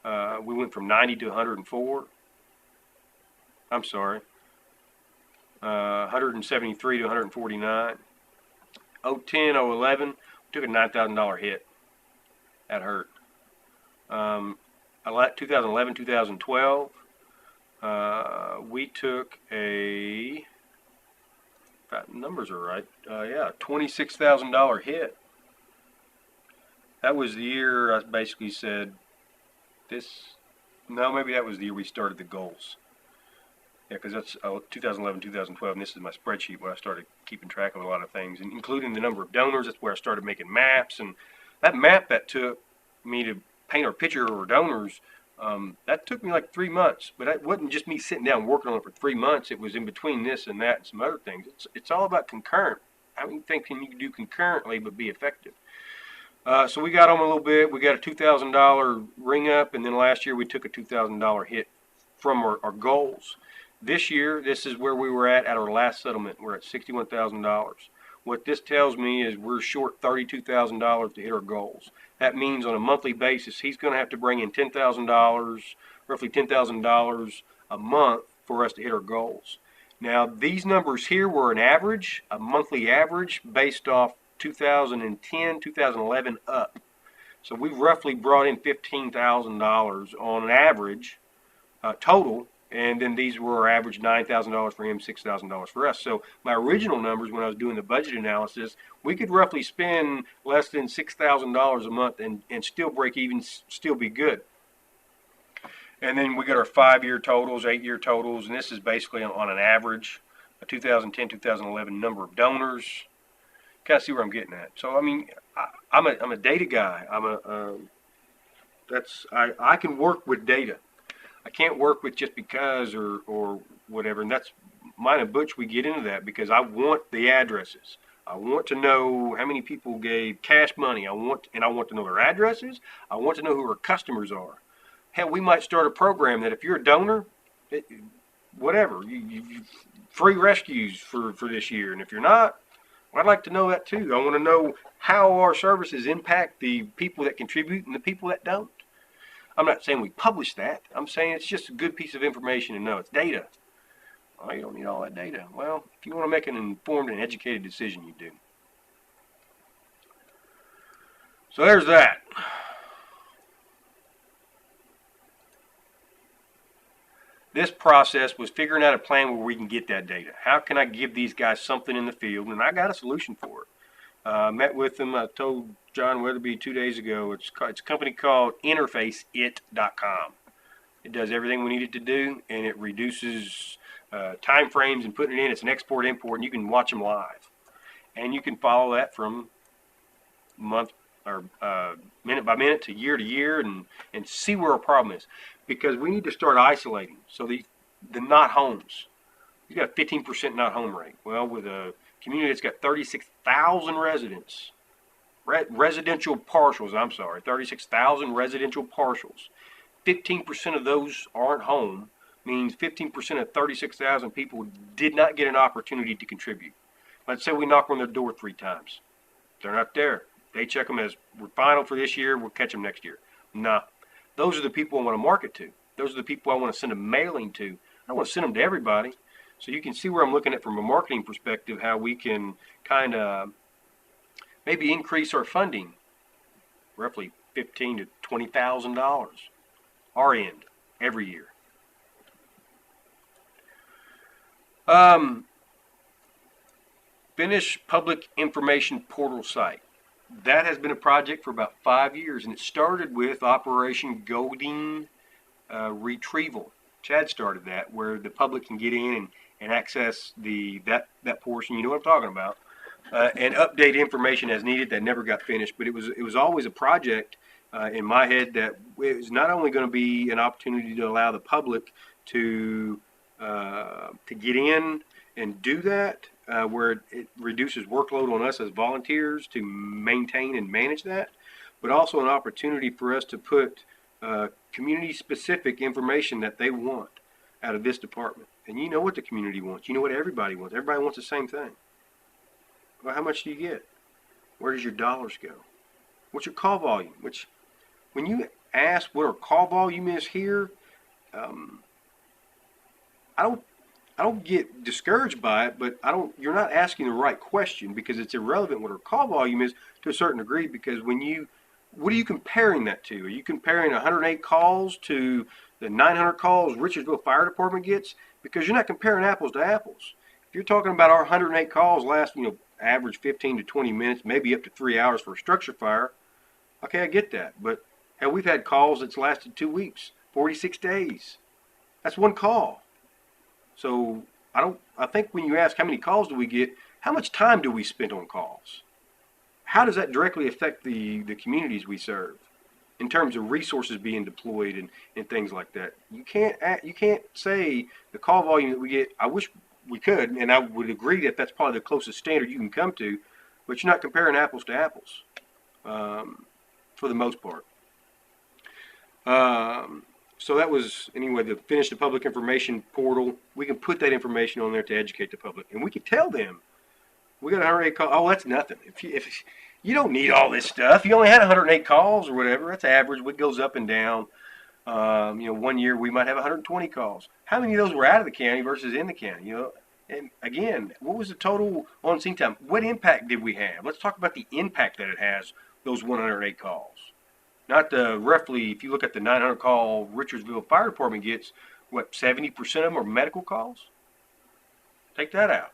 [SPEAKER 1] We went from 90 to 104. I'm sorry. 173 to 149. 010, 011, we took a $9,000 hit. That hurt. 2011, 2012, we took if that numbers are right, $26,000 hit. That was the year I basically said maybe that was the year we started the goals. Yeah, because that's 2011, 2012, and this is my spreadsheet where I started keeping track of a lot of things, and including the number of donors. That's where I started making maps, and that map that took me to paint our picture of our donors, that took me like 3 months. But it wasn't just me sitting down working on it for 3 months. It was in between this and that and some other things. It's all about concurrent. How many things can you do concurrently but be effective? So we got on a little bit. We got a $2,000 ring up, and then last year we took a $2,000 hit from our goals. This year, this is where we were at our last settlement. We're at $61,000. What this tells me is we're short $32,000 to hit our goals. That means on a monthly basis, he's going to have to bring in $10,000, roughly $10,000 a month for us to hit our goals. Now, these numbers here were an average, a monthly average based off 2010, 2011 up. So we've roughly brought in $15,000 on an average total. And then these were our average $9,000 for him, $6,000 for us. So my original numbers when I was doing the budget analysis, we could roughly spend less than $6,000 a month and still break even, still be good. And then we got our 5-year totals, 8-year totals, and this is basically on an average, a 2010, 2011 number of donors. Kind of see where I'm getting at. So I mean, I'm a data guy. I can work with data. I can't work with just because or whatever, and that's mine and Butch. We get into that because I want the addresses. I want to know how many people gave cash money. I want to know their addresses. I want to know who our customers are. Hell, we might start a program that if you're a donor, whatever, you free rescues for this year, and if you're not, I'd like to know that too. I want to know how our services impact the people that contribute and the people that don't. I'm not saying we publish that. I'm saying it's just a good piece of information to know. It's data. Oh, you don't need all that data. Well, if you want to make an informed and educated decision, you do. So there's that. This process was figuring out a plan where we can get that data. How can I give these guys something in the field? And I got a solution for it. Met with them. I told John Weatherby 2 days ago. It's a company called InterfaceIt.com. It does everything we need it to do, and it reduces time frames and putting it in. It's an export-import, and you can watch them live. And you can follow that from month or minute by minute to year and see where our problem is. Because we need to start isolating. So the not homes. You got a 15% not home rate. Well, with a community that's got 36,000 residents, residential partials, 36,000 residential partials. 15% of those aren't home, means 15% of 36,000 people did not get an opportunity to contribute. Let's say we knock on their door 3 times. They're not there. They check them as, we're final for this year, we'll catch them next year. Nah. Those are the people I want to market to. Those are the people I want to send a mailing to. I don't want to send them to everybody. So you can see where I'm looking at from a marketing perspective, how we can kind of maybe increase our funding, roughly $15,000 to $20,000, our end, every year. Finish public information portal site. That has been a project for about 5 years, and it started with Operation Godine Retrieval. Chad started that, where the public can get in and access that portion. You know what I'm talking about, and update information as needed. That never got finished, but it was always a project in my head that it was not only going to be an opportunity to allow the public to get in and do that, where it reduces workload on us as volunteers to maintain and manage that, but also an opportunity for us to put community-specific information that they want out of this department. And you know what the community wants. You know what everybody wants. Everybody wants the same thing. Well, how much do you get? Where does your dollars go? What's your call volume? Which, when you ask what our call volume is here, I don't get discouraged by it, but you're not asking the right question, because it's irrelevant what our call volume is to a certain degree, because what are you comparing that to? Are you comparing 108 calls to the 900 calls Richardsville Fire Department gets? Because you're not comparing apples to apples. If you're talking about our 108 calls last, average 15 to 20 minutes, maybe up to 3 hours for a structure fire, okay, I get that. But hell, we've had calls that's lasted 2 weeks, 46 days. That's one call. So I think when you ask how many calls do we get, how much time do we spend on calls? How does that directly affect the communities we serve in terms of resources being deployed and things like that? You can't say the call volume that we get. I wish we could, and I would agree that that's probably the closest standard you can come to, but you're not comparing apples to apples for the most part. So that was, anyway, to finish the public information portal. We can put that information on there to educate the public, and we can tell them we got 108 calls. Oh, that's nothing. If you don't need all this stuff, you only had 108 calls or whatever. That's average. It goes up and down. 1 year we might have 120 calls. How many of those were out of the county versus in the county? And again, what was the total on-scene time? What impact did we have? Let's talk about the impact that it has, those 108 calls. Not the roughly, if you look at the 900 call Richardsville Fire Department gets, what, 70% of them are medical calls? Take that out.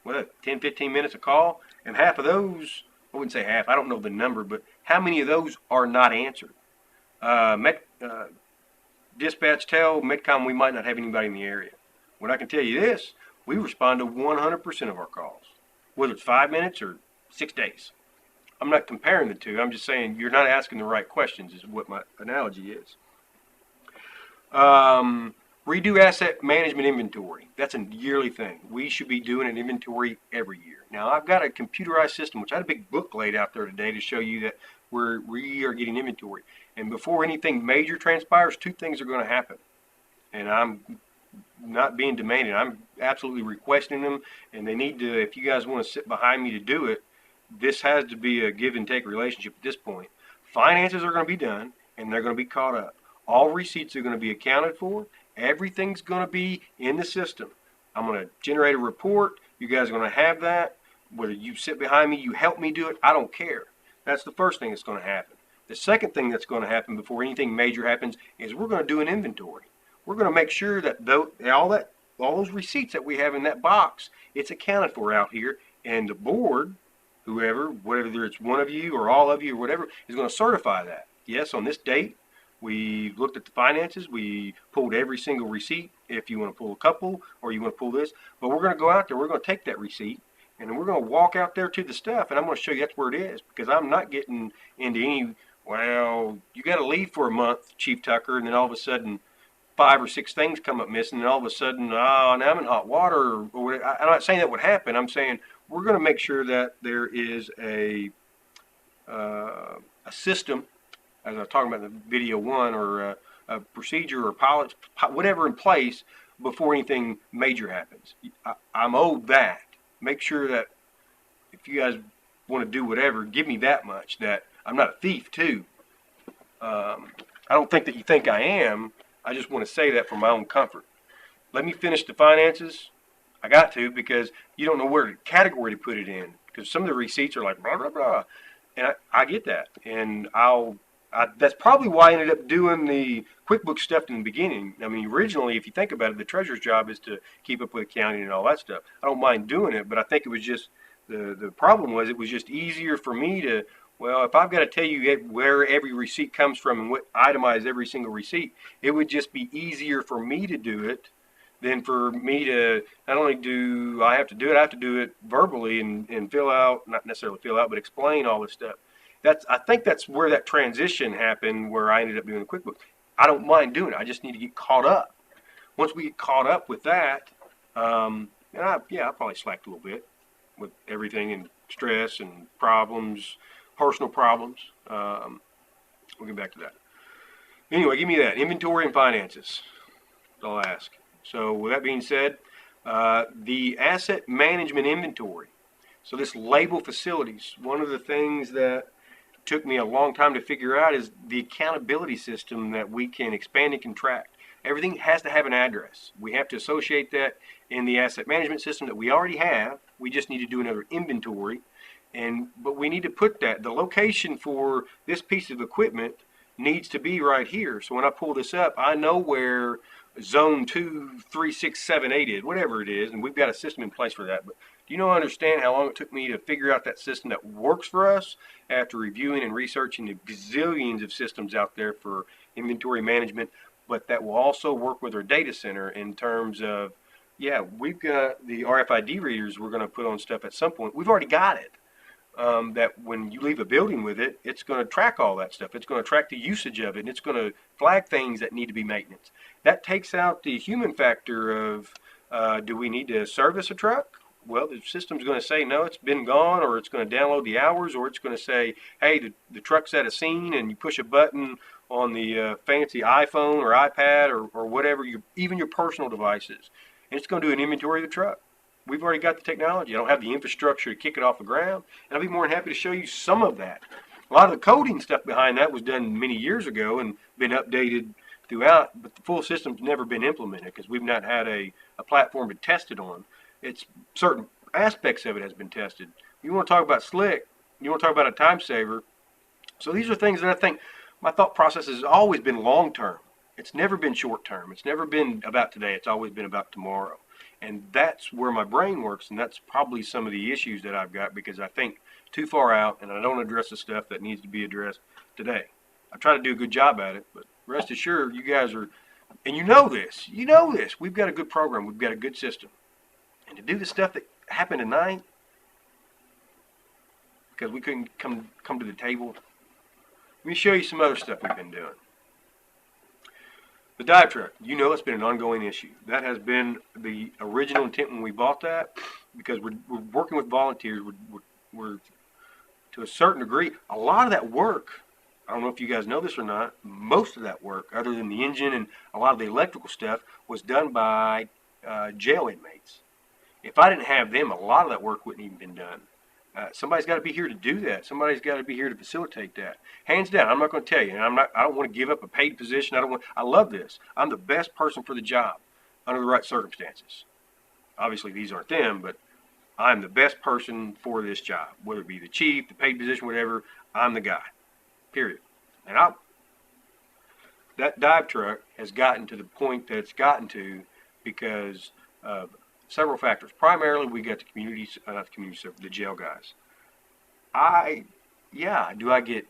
[SPEAKER 1] What, 10, 15 minutes a call? And half of those, I wouldn't say half, I don't know the number, but how many of those are not answered? Dispatch tell Medcom we might not have anybody in the area. Well, I can tell you this, we respond to 100% of our calls, whether it's 5 minutes or 6 days. I'm not comparing the two. I'm just saying you're not asking the right questions is what my analogy is. Redo asset management inventory. That's a yearly thing. We should be doing an inventory every year. Now, I've got a computerized system, which I had a big book laid out there today to show you that we are getting inventory. And before anything major transpires, two things are going to happen. And I'm not being demanding. I'm absolutely requesting them. And they need to, if you guys want to sit behind me to do it, this has to be a give and take relationship at this point. Finances are going to be done, and they're going to be caught up. All receipts are going to be accounted for. Everything's going to be in the system. I'm going to generate a report. You guys are going to have that. Whether you sit behind me, you help me do it, I don't care. That's the first thing that's going to happen. The second thing that's going to happen before anything major happens is we're going to do an inventory. We're going to make sure that all those receipts that we have in that box, it's accounted for out here, and the board, whoever, whether it's one of you or all of you or whatever, is going to certify that. Yes, on this date, we looked at the finances. We pulled every single receipt. If you want to pull a couple or you want to pull this, but we're going to go out there. We're going to take that receipt and then we're going to walk out there to the stuff, and I'm going to show you that's where it is, because I'm not getting into any, well, you got to leave for a month, Chief Tucker, and then all of a sudden 5 or 6 things come up missing, and all of a sudden, now I'm in hot water. Or I'm not saying that would happen. I'm saying we're going to make sure that there is a system, as I was talking about in the video one, or a procedure or policy, whatever in place before anything major happens. I'm owed that. Make sure that if you guys want to do whatever, give me that much, that I'm not a thief too. I don't think that you think I am. I just want to say that for my own comfort. Let me finish the finances. I got to, because you don't know where category to put it in, because some of the receipts are like blah blah blah, and I get that, and that's probably why I ended up doing the QuickBooks stuff in the beginning. I mean, originally, if you think about it, the treasurer's job is to keep up with accounting and all that stuff. I don't mind doing it, but I think it was just the problem was it was just easier for me to, well, if I've got to tell you where every receipt comes from and what itemize every single receipt, it would just be easier for me to do it than for me to not only do I have to do it, I have to do it verbally and fill out, not necessarily fill out, but explain all this stuff. I think that's where that transition happened, where I ended up doing the QuickBooks. I don't mind doing it. I just need to get caught up. Once we get caught up with that, and I probably slacked a little bit with everything and stress and problems, personal problems. We'll get back to that. Anyway, give me that. Inventory and finances. I'll ask. So with that being said, the asset management inventory. So this label facilities, one of the things that took me a long time to figure out is the accountability system that we can expand and contract. Everything has to have an address. We have to associate that in the asset management system that we already have. We just need to do another inventory. But we need to put the location for this piece of equipment needs to be right here. So when I pull this up, I know where zone 2, 3, 6, 7, 8 is, whatever it is, and we've got a system in place for that. But do you understand how long it took me to figure out that system that works for us after reviewing and researching the gazillions of systems out there for inventory management, but that will also work with our data center in terms of, yeah, we've got the RFID readers we're going to put on stuff at some point. We've already got it. That when you leave a building with it, it's going to track all that stuff. It's going to track the usage of it, and it's going to flag things that need to be maintenance. That takes out the human factor of, do we need to service a truck? Well, the system's going to say, no, it's been gone, or it's going to download the hours, or it's going to say, hey, the truck's at a scene, and you push a button on the fancy iPhone or iPad or whatever, even your personal devices, and it's going to do an inventory of the truck. We've already got the technology. I don't have the infrastructure to kick it off the ground, and I'll be more than happy to show you some of that. A lot of the coding stuff behind that was done many years ago and been updated throughout, but the full system's never been implemented because we've not had a platform to test it on. It's certain aspects of it has been tested. You want to talk about slick, you want to talk about a time saver. So these are things that I think my thought process has always been long term. It's never been short term. It's never been about today. It's always been about tomorrow. And that's where my brain works, and that's probably some of the issues that I've got because I think too far out and I don't address the stuff that needs to be addressed today. I try to do a good job at it, but rest assured you guys are, and you know this, we've got a good program, we've got a good system. And to do the stuff that happened tonight, because we couldn't come to the table, let me show you some other stuff we've been doing. The dive truck, it's been an ongoing issue. That has been the original intent when we bought that, because we're working with volunteers. We're to a certain degree, a lot of that work, I don't know if you guys know this or not, most of that work, other than the engine and a lot of the electrical stuff, was done by jail inmates. If I didn't have them, a lot of that work wouldn't even been done. Somebody's got to be here to do that. Somebody's got to be here to facilitate that. Hands down, I'm not going to tell you, and I don't want to give up a paid position. I love this. I'm the best person for the job under the right circumstances. Obviously, these aren't them, but I'm the best person for this job. Whether it be the chief, the paid position, whatever, I'm the guy. Period. And that dive truck has gotten to the point that it's gotten to because of several factors. Primarily, we got the jail guys. Do I get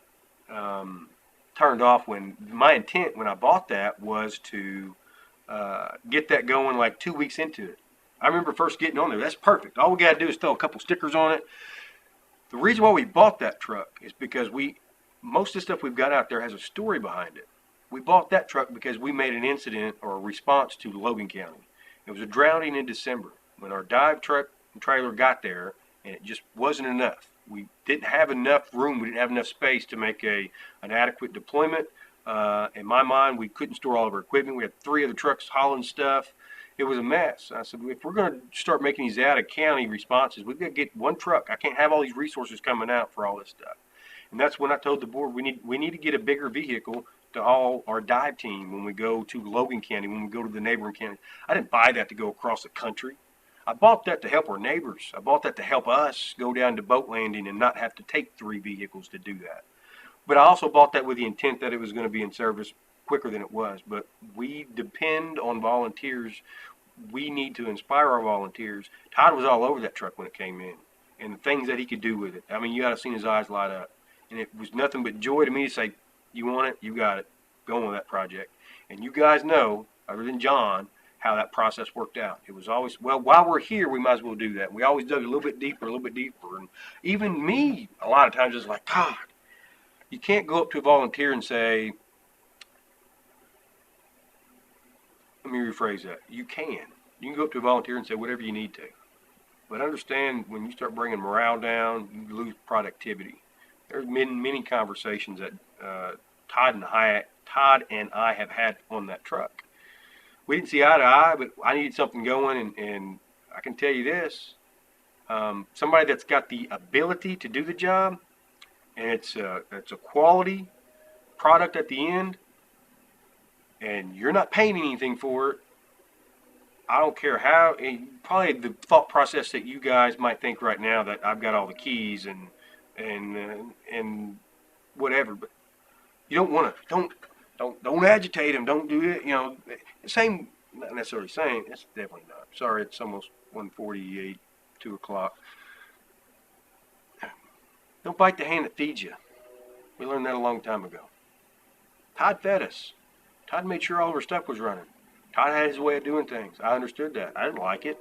[SPEAKER 1] turned off when my intent when I bought that was to get that going like 2 weeks into it. I remember first getting on there. That's perfect. All we got to do is throw a couple stickers on it. The reason why we bought that truck is because most of the stuff we've got out there has a story behind it. We bought that truck because we made an incident or a response to Logan County. It was a drowning in December when our dive truck and trailer got there, and it just wasn't enough. We didn't have enough room. We didn't have enough space to make an adequate deployment. In my mind, we couldn't store all of our equipment. We had 3 other trucks hauling stuff. It was a mess. I said, if we're going to start making these out-of-county responses, we've got to get one truck. I can't have all these resources coming out for all this stuff. And that's when I told the board we need to get a bigger vehicle to haul our dive team when we go to Logan County, when we go to the neighboring county. I didn't buy that to go across the country. I bought that to help our neighbors. I bought that to help us go down to boat landing and not have to take 3 vehicles to do that. But I also bought that with the intent that it was going to be in service quicker than it was. But we depend on volunteers. We need to inspire our volunteers. Todd was all over that truck when it came in, and the things that he could do with it. I mean, you ought to have seen his eyes light up. And it was nothing but joy to me to say, you want it? You got it. Go on with that project. And you guys know, other than John, how that process worked out. It was always, well, while we're here, we might as well do that. We always dug a little bit deeper, a little bit deeper. And even me, a lot of times, is like, God, you can't go up to a volunteer and say, let me rephrase that. You can. You can go up to a volunteer and say whatever you need to. But understand, when you start bringing morale down, you lose productivity. There's been many conversations that Todd and I have had on that truck. We didn't see eye to eye, but I needed something going, and I can tell you this, somebody that's got the ability to do the job, and it's a quality product at the end, and you're not paying anything for it. I don't care how, probably the thought process that you guys might think right now that I've got all the keys and whatever, but you don't want to, don't agitate them, don't do it, same, not necessarily saying, it's definitely not. Sorry, it's almost 1:48, 2 o'clock. Don't bite the hand that feeds you. We learned that a long time ago. Todd fed us. Todd made sure all of our stuff was running. Todd had his way of doing things. I understood that. I didn't like it.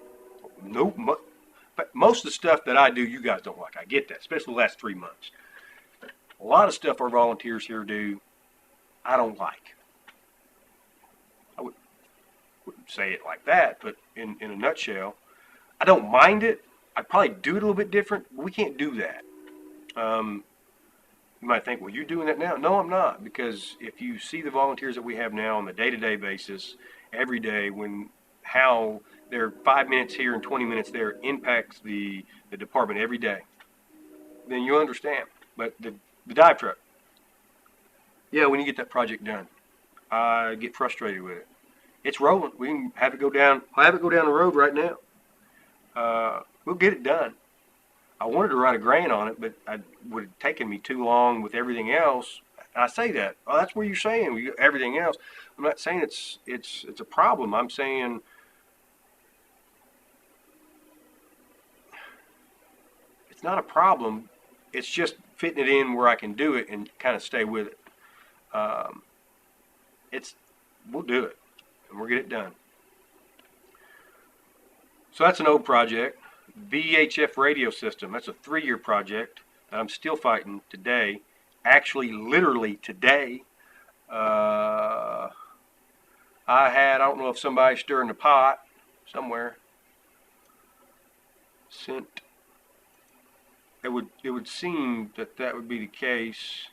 [SPEAKER 1] Nope. But most of the stuff that I do, you guys don't like. I get that, especially the last 3 months. A lot of stuff our volunteers here do, I don't like. I wouldn't say it like that, but in a nutshell, I don't mind it. I'd probably do it a little bit different, but we can't do that. You might think, well, you're doing that now. No, I'm not, because if you see the volunteers that we have now on the day-to-day basis, every day, how their 5 minutes here and 20 minutes there impacts the department every day, then you'll understand. But the dive truck, yeah, we need to get that project done. I get frustrated with it. It's rolling. We can have it go down. I have it go down the road right now. We'll get it done. I wanted to write a grant on it, but it would have taken me too long with everything else. I say that. Oh, that's what you're saying. Everything else. I'm not saying it's a problem. I'm saying it's not a problem. It's just fitting it in where I can do it and kind of stay with it. We'll do it, and we'll get it done. So that's an old project. VHF radio system. That's a 3-year project that I'm still fighting today. Actually, literally today. I don't know if somebody's stirring the pot somewhere. It would seem that would be the case.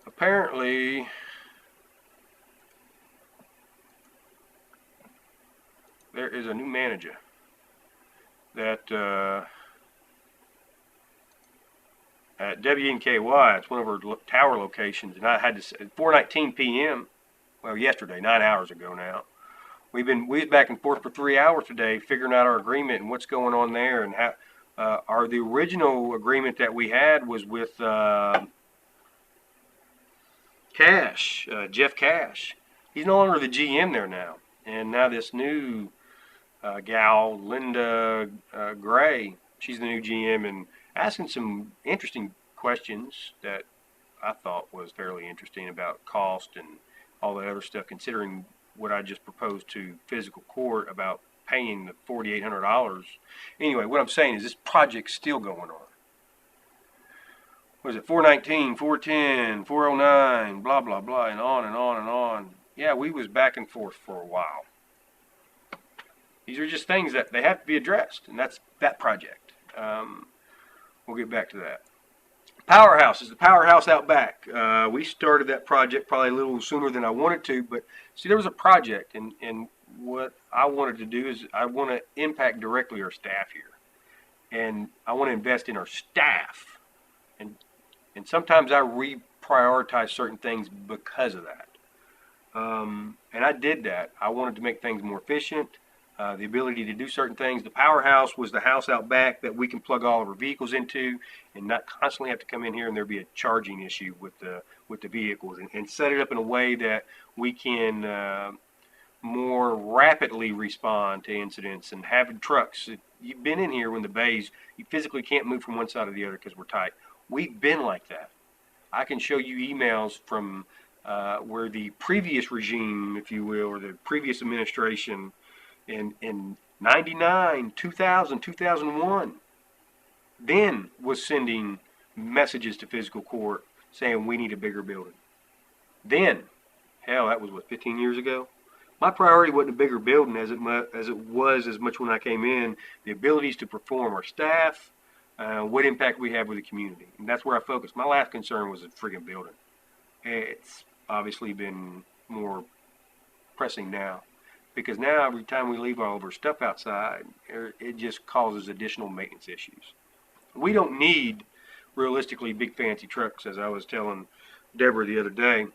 [SPEAKER 1] Apparently, there is a new manager that at WNKY, it's one of our tower locations, and I had to say, 4:19 p.m. Well, yesterday, 9 hours ago now. We was back and forth for 3 hours today, figuring out our agreement and what's going on there, and how the original agreement that we had was with Cash, Jeff Cash. He's no longer the GM there now, and now this new gal, Linda Gray, she's the new GM, and asking some interesting questions that I thought was fairly interesting about cost and all that other stuff, considering what I just proposed to physical court about paying the $4,800. Anyway, what I'm saying is this project's still going on. What is it, 419, 410, 409, blah, blah, blah, and on and on and on. Yeah, we was back and forth for a while. These are just things that they have to be addressed, and that's that project. We'll get back to that. Powerhouse is the powerhouse out back. We started that project probably a little sooner than I wanted to, but see, there was a project, and what I wanted to do is I want to impact directly our staff here, and I want to invest in our staff, and sometimes I reprioritize certain things because of that. And I did that. I wanted to make things more efficient, the ability to do certain things. The powerhouse was the house out back that we can plug all of our vehicles into and not constantly have to come in here and there be a charging issue with the vehicles, and set it up in a way that we can more rapidly respond to incidents. And having trucks, you've been in here when the bays, you physically can't move from one side to the other because we're tight. We've been like that. I can show you emails from where the previous regime, if you will, or the previous administration in 99, 2000, 2001, then was sending messages to physical court saying we need a bigger building. Then, hell, that was what, 15 years ago? My priority wasn't a bigger building as it was as much when I came in, the abilities to perform our staff, what impact we have with the community. And that's where I focused. My last concern was a friggin' building. It's obviously been more pressing now, because now every time we leave all of our stuff outside, it just causes additional maintenance issues. We don't need, realistically, big fancy trucks, as I was telling Deborah the other day.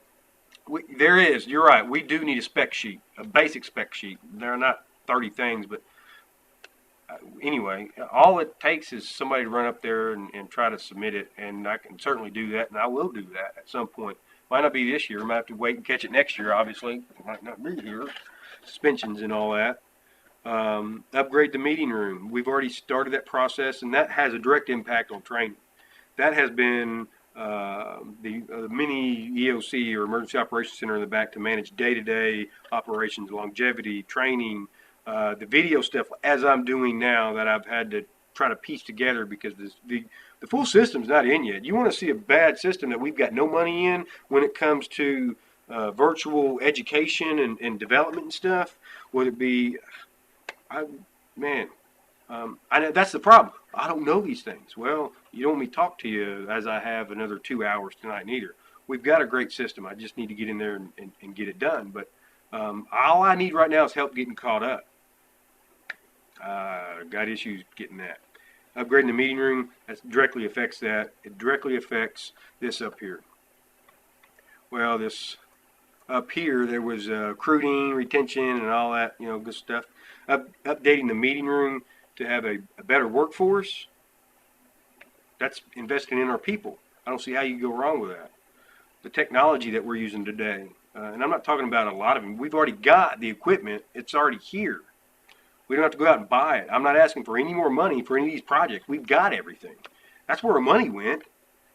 [SPEAKER 1] You're right, we do need a spec sheet, a basic spec sheet. They're not 30 things, but anyway, all it takes is somebody to run up there and try to submit it, and I can certainly do that, and I will do that at some point. Might not be this year, might have to wait and catch it next year, obviously. It might not be here. Suspensions and all that. Upgrade the meeting room. We've already started that process, and that has a direct impact on training. That has been the mini EOC, or Emergency Operations Center, in the back to manage day-to-day operations, longevity, training, the video stuff, as I'm doing now, that I've had to try to piece together, because the full system's not in yet. You want to see a bad system that we've got no money in when it comes to virtual education and development and stuff, would it be, I know that's the problem. I don't know these things. Well, you don't want me to talk to you as I have another 2 hours tonight neither. We've got a great system. I just need to get in there and get it done. But all I need right now is help getting caught up. Got issues getting that. Upgrading the meeting room, that directly affects that. It directly affects this up here. Well, this up here, there was recruiting, retention, and all that, good stuff. Updating the meeting room to have a better workforce. That's investing in our people. I don't see how you go wrong with that. The technology that we're using today, and I'm not talking about a lot of them. We've already got the equipment. It's already here. We don't have to go out and buy it. I'm not asking for any more money for any of these projects. We've got everything. That's where our money went,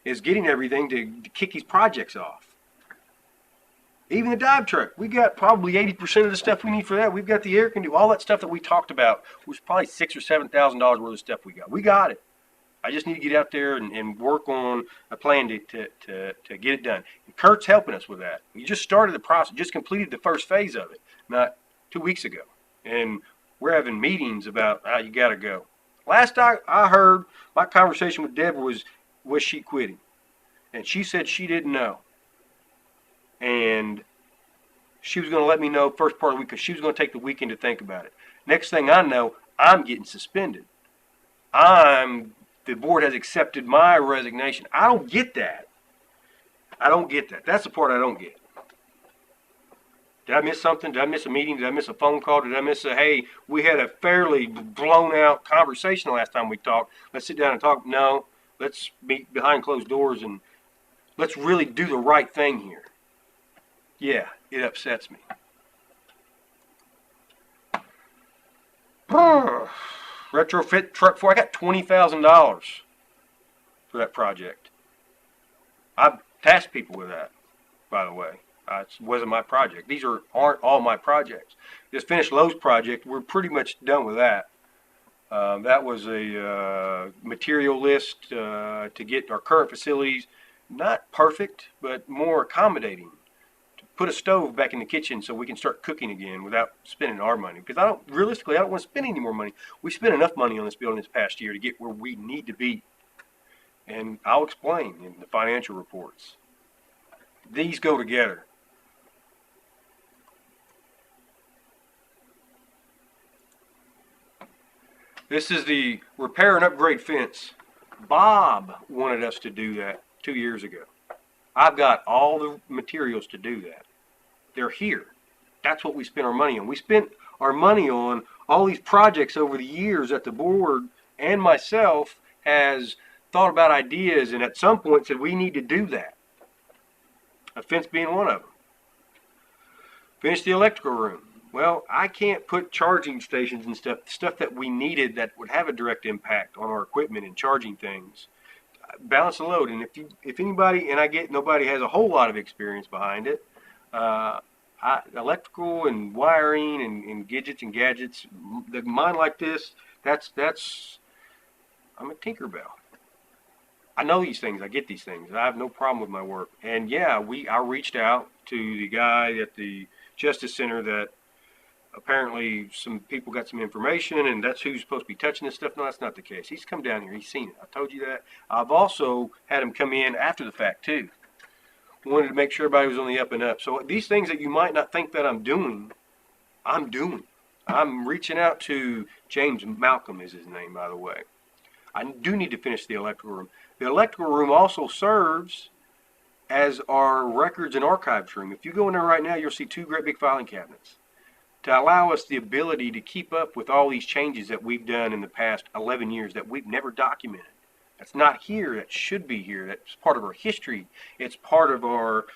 [SPEAKER 1] is getting everything to kick these projects off. Even the dive truck, we got probably 80% of the stuff we need for that. We've got the air conditioner, all that stuff that we talked about was probably $6,000 or $7,000 worth of stuff we got. We got it. I just need to get out there and work on a plan to get it done. And Kurt's helping us with that. We just started the process, just completed the first phase of it, not 2 weeks ago. And we're having meetings about how you got to go. Last I heard, my conversation with Deborah was she quitting? And she said she didn't know. And she was going to let me know first part of the week, because she was going to take the weekend to think about it. Next thing I know, I'm getting suspended. The board has accepted my resignation. I don't get that. I don't get that. That's the part I don't get. Did I miss something? Did I miss a meeting? Did I miss a phone call? Did I miss hey, we had a fairly blown out conversation the last time we talked. Let's sit down and talk. No, let's meet behind closed doors and let's really do the right thing here. Yeah, it upsets me. Retrofit truck 4. I got $20,000 for that project. I tasked people with that, by the way. It wasn't my project. These aren't all my projects. This finished Lowe's project, we're pretty much done with that. That was a material list to get our current facilities not perfect, but more accommodating. To put a stove back in the kitchen so we can start cooking again without spending our money. Because I don't want to spend any more money. We spent enough money on this building this past year to get where we need to be. And I'll explain in the financial reports. These go together. This is the repair and upgrade fence. Bob wanted us to do that 2 years ago. I've got all the materials to do that. They're here. That's what we spent our money on. We spent our money on all these projects over the years that the board and myself has thought about ideas, and at some point said we need to do that. A fence being one of them. Finish the electrical room. Well, I can't put charging stations and stuff that we needed that would have a direct impact on our equipment and charging things. Balance the load, and if anybody, and I get nobody has a whole lot of experience behind it, electrical and wiring and gadgets, the mine like this, I'm a Tinkerbell. I know these things. I get these things. I have no problem with my work. And yeah, I reached out to the guy at the Justice Center that apparently some people got some information, and that's who's supposed to be touching this stuff. No, that's not the case. He's come down here. He's seen it. I told you that. I've also had him come in after the fact too. Wanted to make sure everybody was on the up and up. So these things that you might not think that I'm doing, I'm doing. I'm reaching out to James Malcolm is his name, by the way. I do need to finish the electrical room. The electrical room also serves as our records and archives room. If you go in there right now, you'll see two great big filing cabinets to allow us the ability to keep up with all these changes that we've done in the past 11 years that we've never documented. That's not here. That should be here. That's part of our history. It's part of our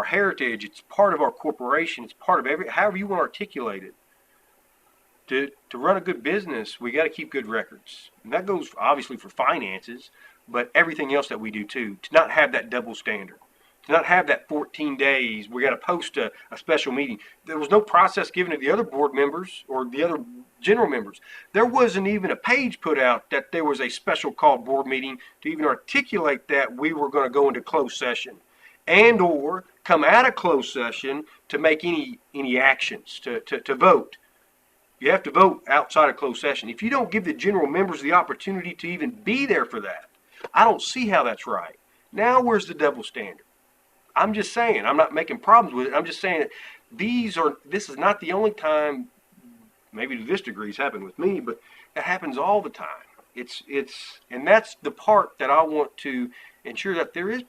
[SPEAKER 1] heritage. It's part of our corporation. It's part of however you want to articulate it. To run a good business, we got to keep good records. And that goes obviously for finances, but everything else that we do too. To not have that double standard. To not have that 14 days, we got to post a special meeting. There was no process given to the other board members or the other general members. There wasn't even a page put out that there was a special called board meeting to even articulate that we were going to go into closed session and or come out of closed session to make any actions, to vote. You have to vote outside of closed session. If you don't give the general members the opportunity to even be there for that, I don't see how that's right. Now where's the double standard? I'm just saying, I'm not making problems with it. I'm just saying that this is not the only time, maybe to this degree it's happened with me, but it happens all the time. And that's the part that I want to ensure that there is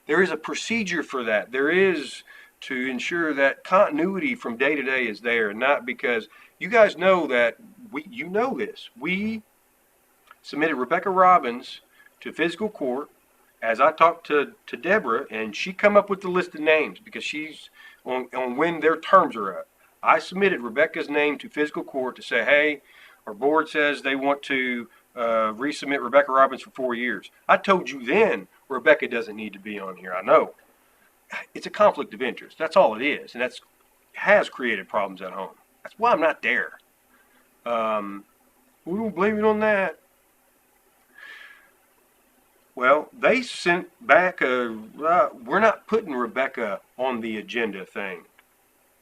[SPEAKER 1] there is a procedure for that. There is to ensure that continuity from day to day is there, and not because you guys know that you know this. We submitted Rebecca Robbins to physical court. As I talked to Deborah, and she come up with the list of names because she's on when their terms are up. I submitted Rebecca's name to physical court to say, hey, our board says they want to resubmit Rebecca Robbins for 4 years. I told you then Rebecca doesn't need to be on here. I know. It's a conflict of interest. That's all it is, and has created problems at home. That's why I'm not there. We don't blame it on that. Well, they sent back we're not putting Rebecca on the agenda thing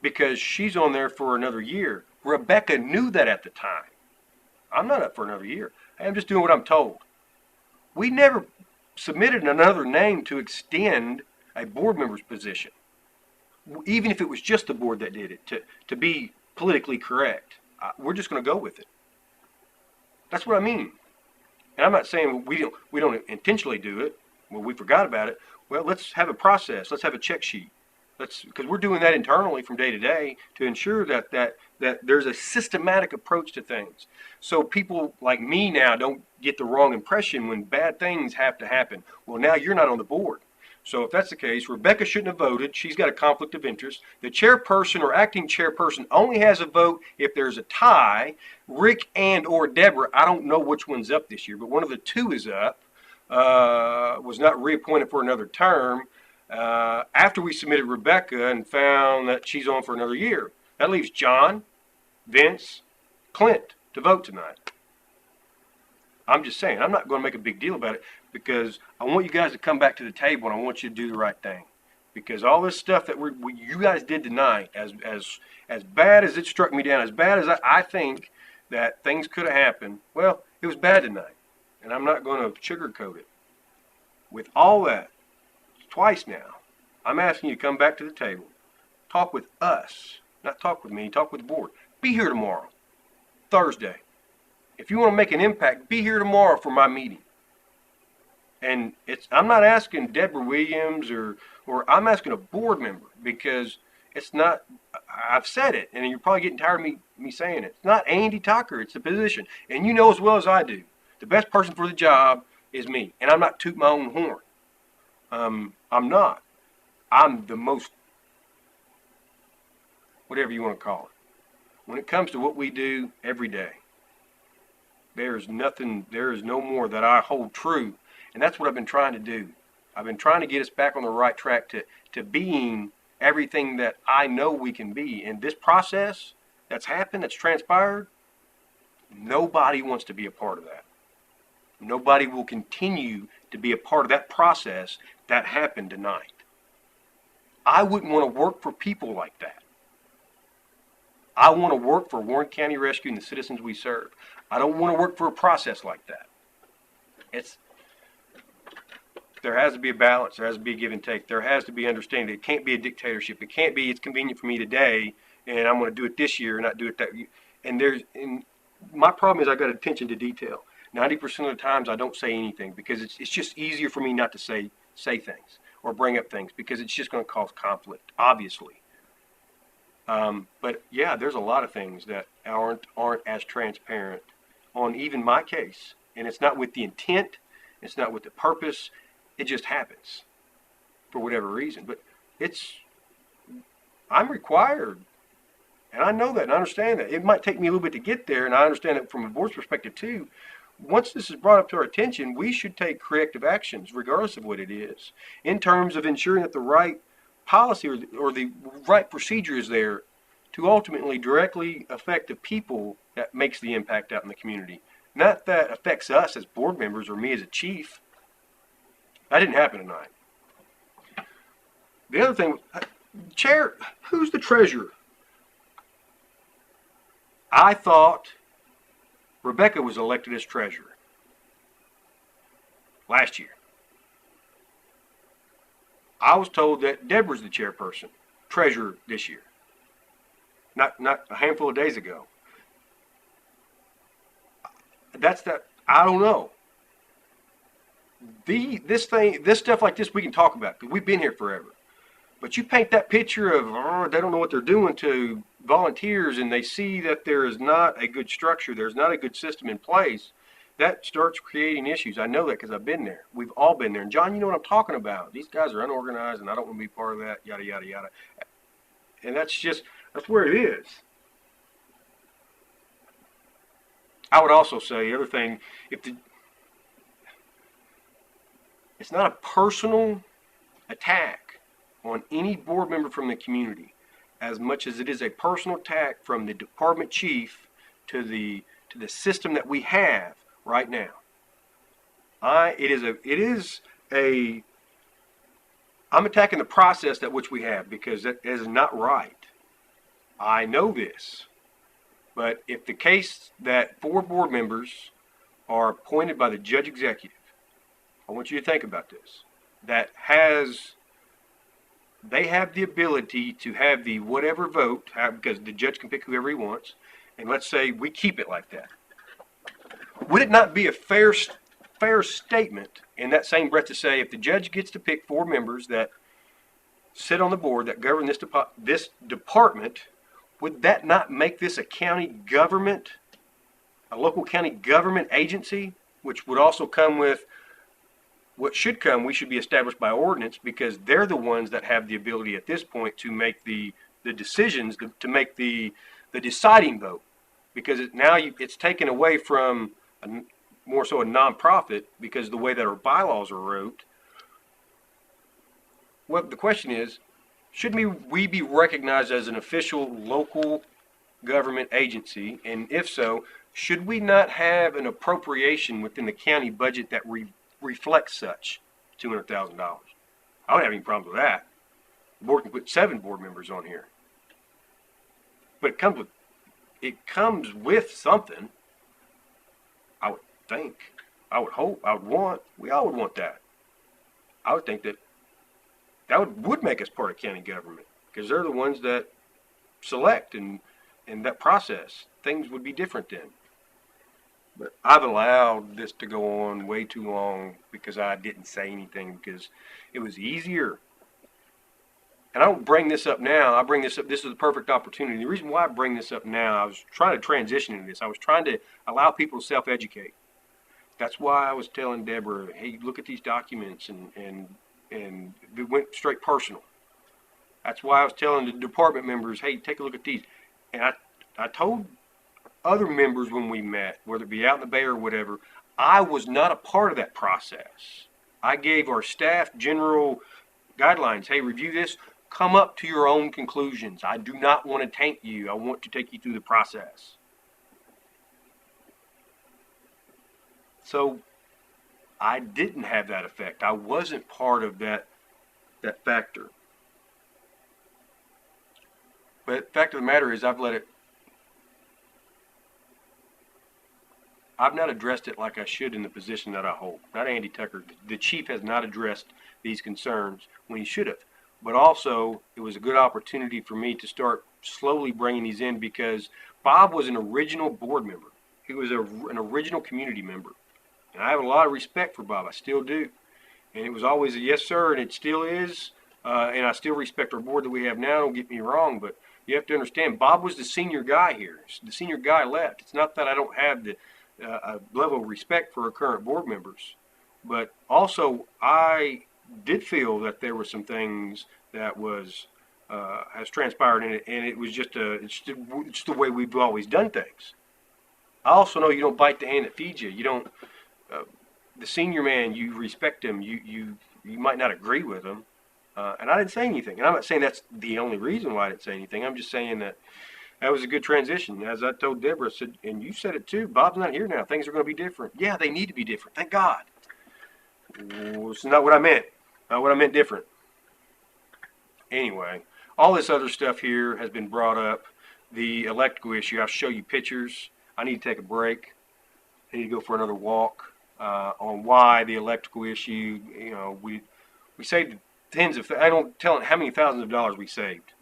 [SPEAKER 1] because she's on there for another year. Rebecca knew that at the time. I'm not up for another year. I'm just doing what I'm told. We never submitted another name to extend a board member's position, even if it was just the board that did it, to be politically correct. We're just going to go with it. That's what I mean. And I'm not saying we don't intentionally do it. Well, we forgot about it. Well, let's have a process. Let's have a check sheet. Because we're doing that internally from day to day to ensure that there's a systematic approach to things. So people like me now don't get the wrong impression when bad things have to happen. Well, now you're not on the board. So if that's the case, Rebecca shouldn't have voted. She's got a conflict of interest. The chairperson or acting chairperson only has a vote if there's a tie. Rick and or Deborah, I don't know which one's up this year, but one of the two is up, was not reappointed for another term after we submitted Rebecca and found that she's on for another year. That leaves John, Vince, Clint to vote tonight. I'm just saying, I'm not going to make a big deal about it because I want you guys to come back to the table and I want you to do the right thing. Because all this stuff that you guys did tonight, as bad as it struck me down, as bad as I think that things could have happened, well, it was bad tonight. And I'm not going to sugarcoat it. With all that, twice now, I'm asking you to come back to the table. Talk with us. Not talk with me, talk with the board. Be here tomorrow, Thursday. If you want to make an impact, be here tomorrow for my meeting. And I'm not asking Deborah Williams or I'm asking a board member, because it's not, I've said it, and you're probably getting tired of me saying it. It's not Andy Tucker, it's the position. And you know as well as I do, the best person for the job is me. And I'm not tooting my own horn. I'm not. I'm the most, whatever you want to call it. When it comes to what we do every day, there is no more that I hold true. And that's what I've been trying to do. I've been trying to get us back on the right track to being everything that I know we can be. And this process that's happened, that's transpired, nobody wants to be a part of that. Nobody will continue to be a part of that process that happened tonight. I wouldn't want to work for people like that. I want to work for Warren County Rescue and the citizens we serve. I don't want to work for a process like that. There has to be a balance. There has to be a give and take. There has to be understanding. It can't be a dictatorship. It can't be it's convenient for me today and I'm going to do it this year and not do it that year. And my problem is I got attention to detail. 90% of the times I don't say anything because it's just easier for me not to say things or bring up things because it's just going to cause conflict, obviously. But yeah, there's a lot of things that aren't as transparent on even my case, and it's not with the intent, it's not with the purpose. It just happens for whatever reason. But I'm required, and I know that and I understand that. It might take me a little bit to get there, and I understand it from a board's perspective too. Once this is brought up to our attention, we should take corrective actions, regardless of what it is, in terms of ensuring that the right policy or the right procedure is there to ultimately directly affect the people that makes the impact out in the community. Not that affects us as board members or me as a chief. That didn't happen tonight. The other thing, Chair, who's the treasurer? I thought Rebecca was elected as treasurer last year. I was told that Deborah's the chairperson, treasurer this year. Not a handful of days ago. I don't know. This stuff like this we can talk about because we've been here forever. But you paint that picture of they don't know what they're doing to volunteers and they see that there is not a good structure, there's not a good system in place, that starts creating issues. I know that because I've been there. We've all been there. And John, you know what I'm talking about. These guys are unorganized and I don't want to be part of that, yada, yada, yada. And that's where it is. I would also say the other thing, it's not a personal attack on any board member from the community as much as it is a personal attack from the department chief to the system that we have right now. I'm attacking the process that which we have because that is not right. I know this. But if the case that 4 board members are appointed by the judge executive, I want you to think about this, they have the ability to have the whatever vote, because the judge can pick whoever he wants, and let's say we keep it like that. Would it not be a fair statement in that same breath to say if the judge gets to pick 4 members that sit on the board that govern this department, would that not make this a county government, a local county government agency, which would also come with what should come, we should be established by ordinance because they're the ones that have the ability at this point to make the decisions, to make the deciding vote. Because it's taken away from more so a nonprofit because the way that our bylaws are wrote. Well, the question is, shouldn't we be recognized as an official local government agency? And if so, should we not have an appropriation within the county budget that reflects such $200,000? I don't have any problems with that. The board can put 7 board members on here. But it comes with something, I would think. I would hope, I would want, we all would want that. I would think that would make us part of county government because they're the ones that select and that process. Things would be different then. But I've allowed this to go on way too long because I didn't say anything because it was easier. And I don't bring this up now. I bring this up. This is the perfect opportunity. The reason why I bring this up now, I was trying to transition into this. I was trying to allow people to self-educate. That's why I was telling Deborah, hey, look at these documents, and it went straight personal. That's why I was telling the department members, hey, take a look at these. And I told other members when we met, whether it be out in the bay or whatever, I was not a part of that process. I gave our staff general guidelines. Hey, review this. Come up to your own conclusions. I do not want to taint you. I want to take you through the process. So I didn't have that effect. I wasn't part of that factor. But the fact of the matter is I've not addressed it like I should in the position that I hold. Not Andy Tucker. The chief has not addressed these concerns when he should have. But also, it was a good opportunity for me to start slowly bringing these in because Bob was an original board member. He was an original community member. And I have a lot of respect for Bob. I still do. And it was always a yes, sir, and it still is. And I still respect our board that we have now. Don't get me wrong, but you have to understand, Bob was the senior guy here. The senior guy left. It's not that I don't have the level of respect for our current board members, but also I did feel that there were some things that has transpired in it, and it was it's the way we've always done things. I also know you don't bite the hand that feeds you. You don't. The senior man, you respect him. You might not agree with him, and I didn't say anything. And I'm not saying that's the only reason why I didn't say anything. I'm just saying that was a good transition. As I told Deborah, I said, and you said it too, Bob's not here now. Things are going to be different. Yeah, they need to be different. Thank God. It's not what I meant. Not what I meant different. Anyway, all this other stuff here has been brought up. The electrical issue, I'll show you pictures. I need to take a break. I need to go for another walk on why the electrical issue, we saved I don't tell how many thousands of dollars we saved.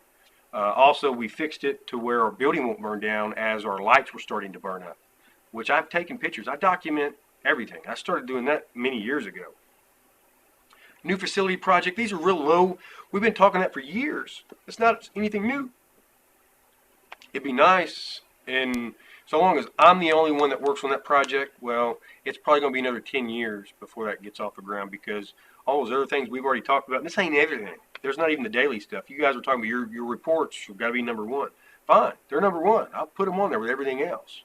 [SPEAKER 1] Also, we fixed it to where our building won't burn down as our lights were starting to burn up, which I've taken pictures. I document everything. I started doing that many years ago. New facility project. These are real low. We've been talking that for years. It's not anything new. It'd be nice, and so long as I'm the only one that works on that project, well, it's probably going to be another 10 years before that gets off the ground because all those other things we've already talked about, and this ain't everything. There's not even the daily stuff. You guys are talking about your reports have got to be number one. Fine, they're number one. I'll put them on there with everything else.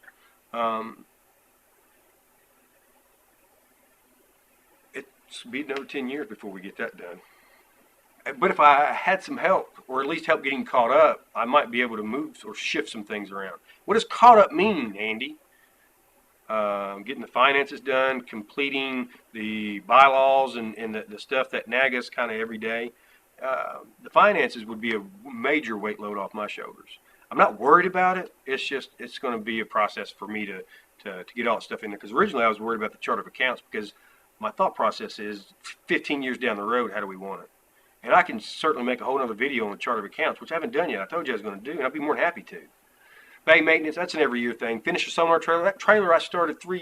[SPEAKER 1] It's be another 10 years before we get that done. But if I had some help, or at least help getting caught up, I might be able to move or shift some things around. What does caught up mean, Andy? Getting the finances done, completing the bylaws and the stuff that nag us kind of every day. The finances would be a major weight load off my shoulders. I'm not worried about it. It's going to be a process for me to get all that stuff in there. Because originally I was worried about the chart of accounts because my thought process is 15 years down the road, how do we want it? And I can certainly make a whole other video on the chart of accounts, which I haven't done yet. I told you I was going to do, and I'd be more than happy to. Bay maintenance, that's an every year thing. Finish a summer trailer. That trailer I started 2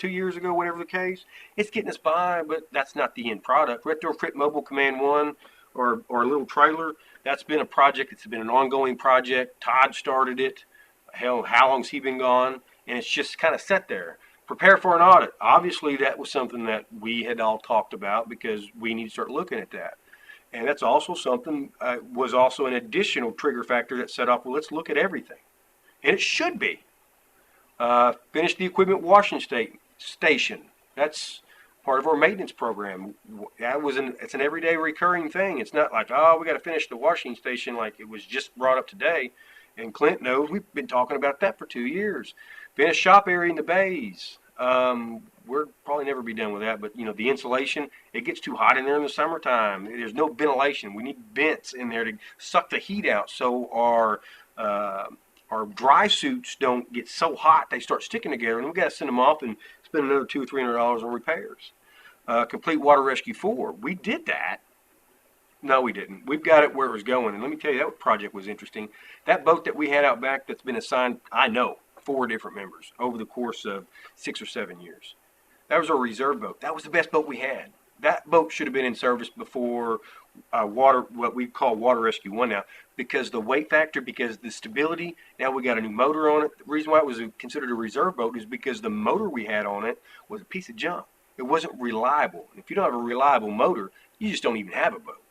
[SPEAKER 1] years ago, whatever the case, it's getting us by, but that's not the end product. Retrofit Mobile Command 1 or a little trailer, that's been a project. It's been an ongoing project. Todd started it. Hell, how long's he been gone? And it's just kind of set there. Prepare for an audit. Obviously, that was something that we had all talked about because we need to start looking at that. And that's also something, was also an additional trigger factor that set off, well, let's look at everything. And it should be. Finish the equipment washing station. That's part of our maintenance program. It's an everyday recurring thing. It's not like, oh, we got to finish the washing station like it was just brought up today. And Clint knows we've been talking about that for 2 years. Finish shop area in the bays. We're probably never be done with that, but the insulation, it gets too hot in there in the summertime. There's no ventilation. We need vents in there to suck the heat out so our dry suits don't get so hot they start sticking together, and we got to send them off and spend another $200 or $300 on repairs. Complete Water Rescue 4. We did that. No, we didn't. We've got it where it was going, and let me tell you, that project was interesting. That boat that we had out back that's been assigned, I know 4 different members over the course of 6 or 7 years. That was our reserve boat. That was the best boat we had. That boat should have been in service before what we call Water Rescue 1 now, because the weight factor, because the stability. Now we got a new motor on it. The reason why it was considered a reserve boat is because the motor we had on it was a piece of junk. It wasn't reliable. And if you don't have a reliable motor, you just don't even have a boat.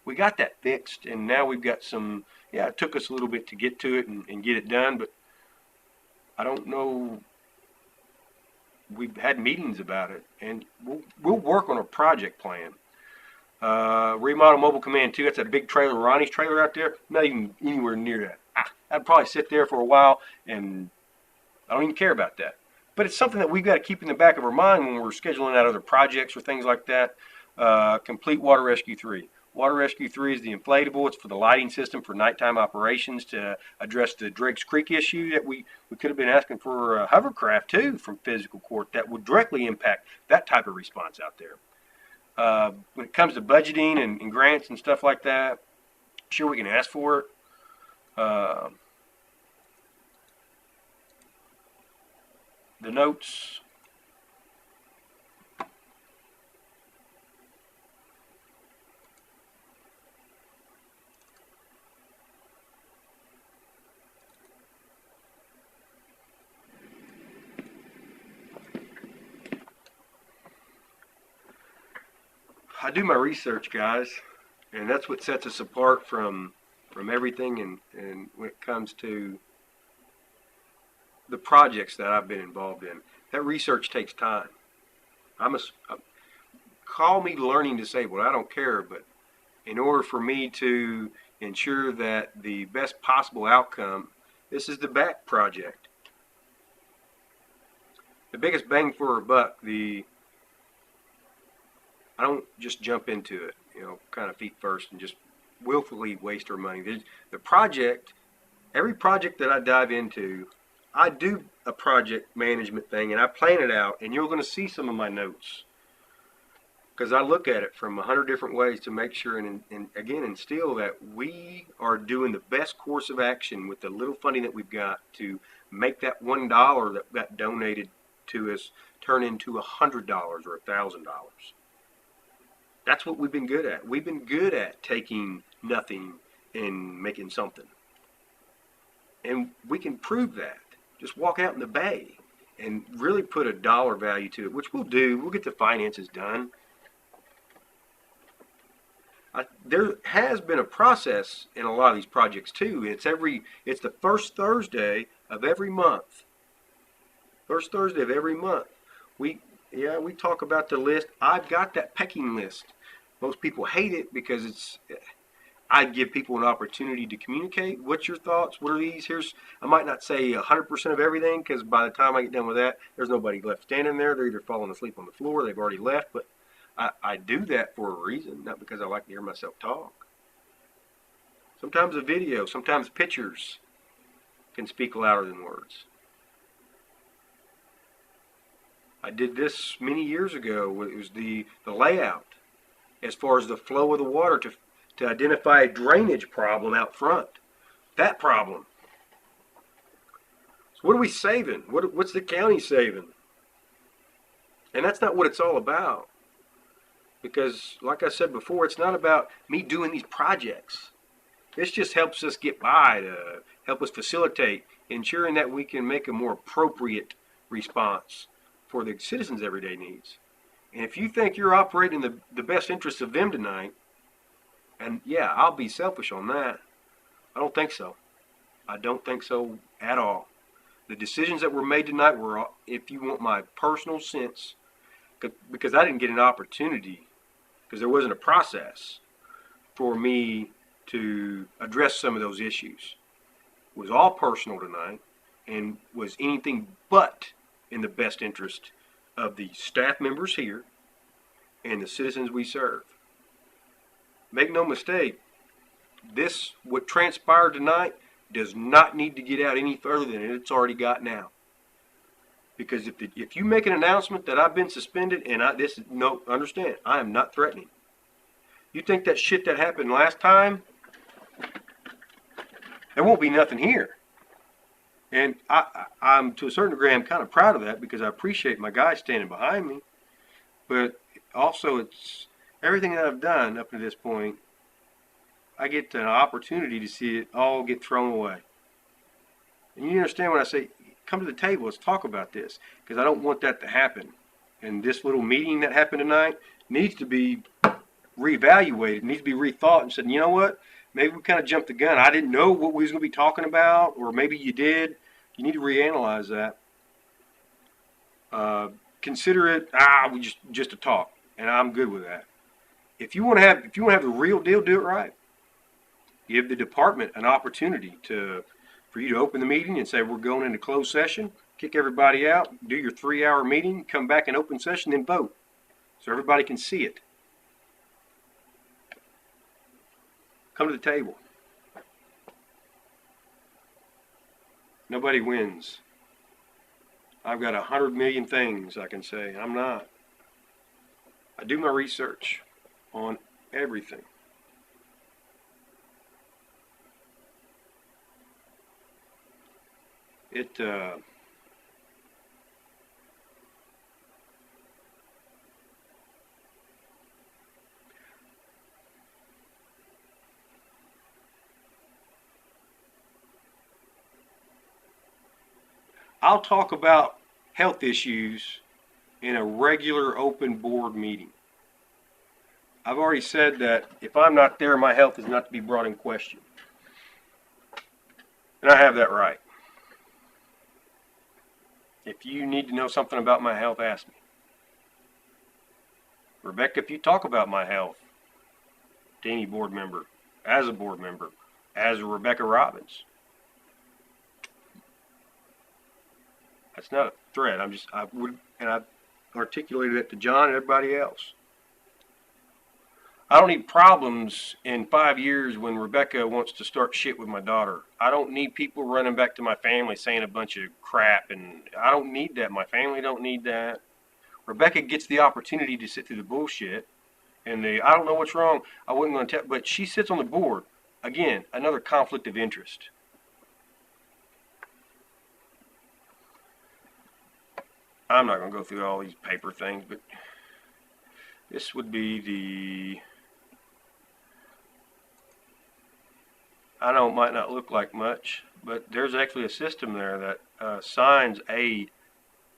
[SPEAKER 1] We got that fixed, and now we've got some, it took us a little bit to get to it and get it done, but I don't know. We've had meetings about it, and we'll work on a project plan. Remodel Mobile Command 2, that's a big trailer, Ronnie's trailer out there. Not even anywhere near that. I'd probably sit there for a while, and I don't even care about that. But it's something that we've got to keep in the back of our mind when we're scheduling out other projects or things like that. Complete Water Rescue 3. Water Rescue 3 is the inflatable. It's for the lighting system for nighttime operations to address the Drakes Creek issue that we could have been asking for hovercraft too from physical court that would directly impact that type of response out there. When it comes to budgeting and grants and stuff like that, sure, we can ask for it. The notes. I do my research, guys, and that's what sets us apart from everything. And when it comes to the projects that I've been involved in, that research takes time. Call me learning disabled. I don't care, but in order for me to ensure that the best possible outcome, this is the BAC project. The biggest bang for our buck. I don't just jump into it, kind of feet first and just willfully waste our money. The project, every project that I dive into, I do a project management thing and I plan it out, and you're going to see some of my notes because I look at it from 100 different ways to make sure and again instill that we are doing the best course of action with the little funding that we've got to make that $1 that got donated to us turn into $100 or $1,000. That's what we've been good at. We've been good at taking nothing and making something. And we can prove that. Just walk out in the bay and really put a dollar value to it, which we'll do. We'll get the finances done. There has been a process in a lot of these projects too. It's the first Thursday of every month. First Thursday of every month. We talk about the list. I've got that pecking list. Most people hate it because I give people an opportunity to communicate. What's your thoughts? What are these? I might not say 100% of everything because by the time I get done with that, there's nobody left standing there. They're either falling asleep on the floor, they've already left. But I do that for a reason, not because I like to hear myself talk. Sometimes a video, sometimes pictures can speak louder than words. I did this many years ago. It was the layout as far as the flow of the water to identify a drainage problem out front. That problem. So what are we saving? What's the county saving? And that's not what it's all about. Because, like I said before, it's not about me doing these projects. This just helps us get by, to help us facilitate, ensuring that we can make a more appropriate response for the citizens' everyday needs. And if you think you're operating the best interests of them tonight, and yeah, I'll be selfish on that, I don't think so. I don't think so at all. The decisions that were made tonight were, if you want my personal sense, because I didn't get an opportunity, because there wasn't a process for me to address some of those issues. It was all personal tonight and was anything but in the best interest of the staff members here and the citizens we serve. Make no mistake, what transpired tonight does not need to get out any further than it's already got now. Because if you make an announcement that I've been suspended, and understand, I am not threatening. You think that shit that happened last time, there won't be nothing here. And I'm to a certain degree, I'm kind of proud of that because I appreciate my guys standing behind me. But also, it's everything that I've done up to this point, I get an opportunity to see it all get thrown away. And you understand when I say, come to the table, let's talk about this, because I don't want that to happen. And this little meeting that happened tonight needs to be reevaluated, needs to be rethought and said, you know what? Maybe we kind of jumped the gun. I didn't know what we was going to be talking about, or maybe you did. You need to reanalyze that. Consider it we just a talk, and I'm good with that. If you want to have the real deal, do it right. Give the department an opportunity for you to open the meeting and say we're going into closed session. Kick everybody out. Do your 3-hour meeting. Come back in open session, then vote, so everybody can see it. Come to the table. Nobody wins. I've got 100 million things I can say. I'm not. I do my research on everything. I'll talk about health issues in a regular open board meeting. I've already said that if I'm not there, my health is not to be brought in question. And I have that right. If you need to know something about my health, ask me. Rebecca, if you talk about my health to any board member, as a board member, as Rebecca Robbins, that's not a threat. I've articulated it to John and everybody else. I don't need problems in 5 years when Rebecca wants to start shit with my daughter. I don't need people running back to my family saying a bunch of crap, and I don't need that. My family don't need that. Rebecca gets the opportunity to sit through the bullshit, and I don't know what's wrong. I wasn't going to tell, but she sits on the board. Again, another conflict of interest. I'm not going to go through all these paper things, but this would be the, I know it might not look like much, but there's actually a system there that assigns a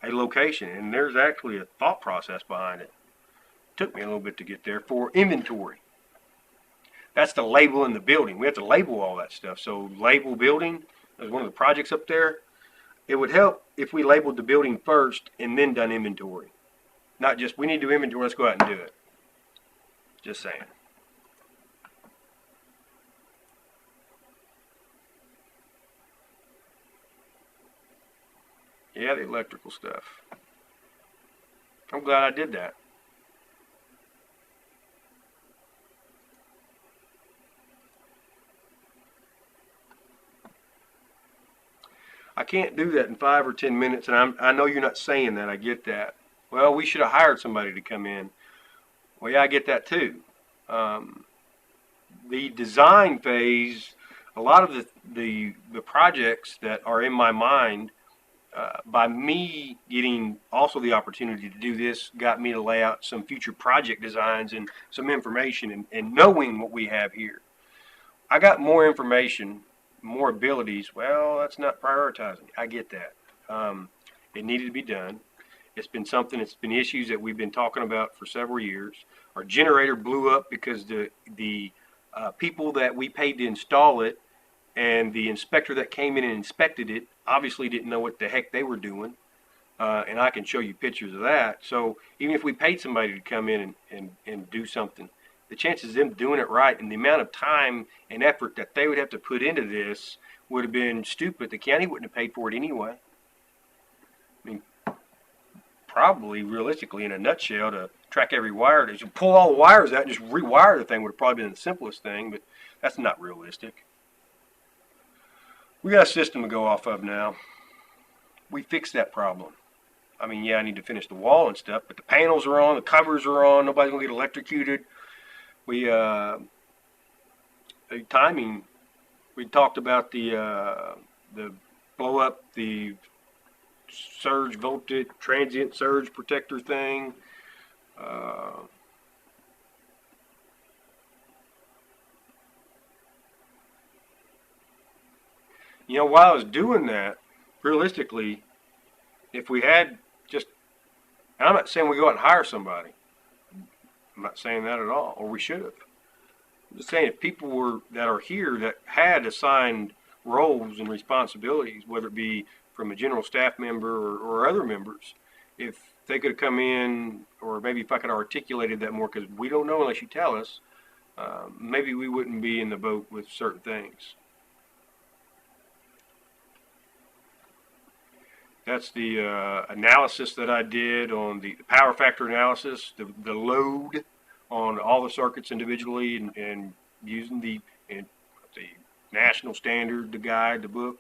[SPEAKER 1] location, and there's actually a thought process behind it. Took me a little bit to get there for inventory. That's the label in the building. We have to label all that stuff. So label building is one of the projects up there. It would help if we labeled the building first and then done inventory. Not just, we need to do inventory, let's go out and do it. Just saying. Yeah, the electrical stuff. I'm glad I did that. I can't do that in 5 or 10 minutes, and I know you're not saying that. I get that. Well, we should have hired somebody to come in. Well, yeah, I get that too. The design phase, a lot of the projects that are in my mind, by me getting also the opportunity to do this, got me to lay out some future project designs and some information and knowing what we have here. I got more information, more abilities. Well, that's not prioritizing. I get that. It needed to be done. It's been issues that we've been talking about for several years. Our generator blew up because the people that we paid to install it and the inspector that came in and inspected it obviously didn't know what the heck they were doing. And I can show you pictures of that. So even if we paid somebody to come in and do something, the chances of them doing it right and the amount of time and effort that they would have to put into this would have been stupid. The county wouldn't have paid for it anyway. I mean, probably realistically, in a nutshell, to track every wire, to pull all the wires out and just rewire the thing would have probably been the simplest thing, but that's not realistic. We got a system to go off of now. We fixed that problem. I mean, yeah, I need to finish the wall and stuff, but the panels are on, the covers are on, nobody's gonna get electrocuted. The timing, we talked about the blow up the surge voltage, transient surge protector thing. You know, while I was doing that, realistically, if we had just, and I'm not saying we go out and hire somebody. I'm not saying that at all, or we should have. I'm just saying if people were that are here that had assigned roles and responsibilities, whether it be from a general staff member or other members, if they could have come in, or maybe if I could have articulated that more, because we don't know unless you tell us, maybe we wouldn't be in the boat with certain things. That's the analysis that I did on the power factor analysis, the load on all the circuits individually, and using the national standard, the guide, the book.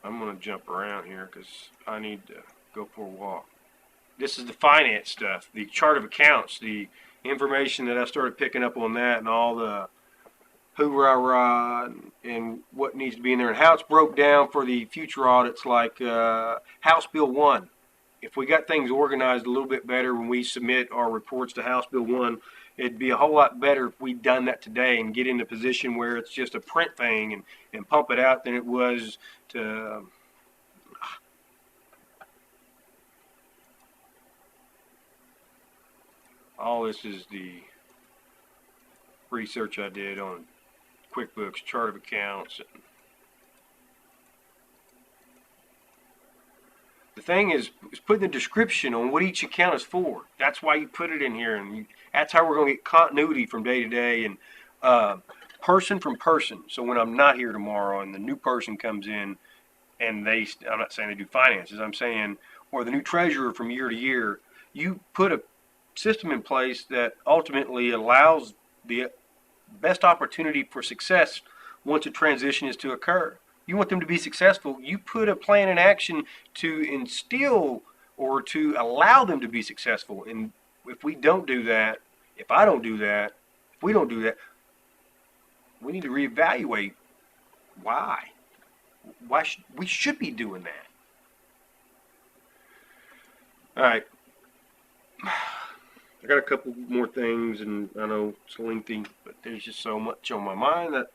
[SPEAKER 1] I'm going to jump around here because I need to go for a walk. This is the finance stuff, the chart of accounts, the information that I started picking up on that, and all the hoorah and what needs to be in there, and how it's broke down for the future audits, like House Bill 1. If we got things organized a little bit better when we submit our reports to House Bill 1, it'd be a whole lot better if we'd done that today and get in a position where it's just a print thing and pump it out than it was to. All this is the research I did on QuickBooks, chart of accounts. The thing is putting the description on what each account is for. That's why you put it in here, and that's how we're going to get continuity from day to day and person from person. So when I'm not here tomorrow and the new person comes in, and I'm not saying they do finances, I'm saying, or the new treasurer from year to year, you put a system in place that ultimately allows the best opportunity for success once a transition is to occur. You want them to be successful, you put a plan in action to instill or to allow them to be successful. And if we don't do that, if I don't do that, if we don't do that, we need to reevaluate why. We should be doing that. All right. I got a couple more things, and I know it's lengthy, but there's just so much on my mind that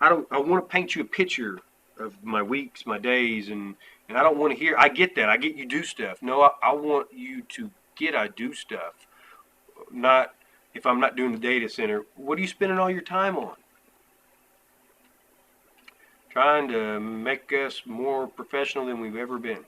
[SPEAKER 1] I want to paint you a picture of my weeks, my days, and I don't want to hear. I get that. I get you do stuff. No, I want you to get I do stuff. Not if I'm not doing the data center. What are you spending all your time on? Trying to make us more professional than we've ever been.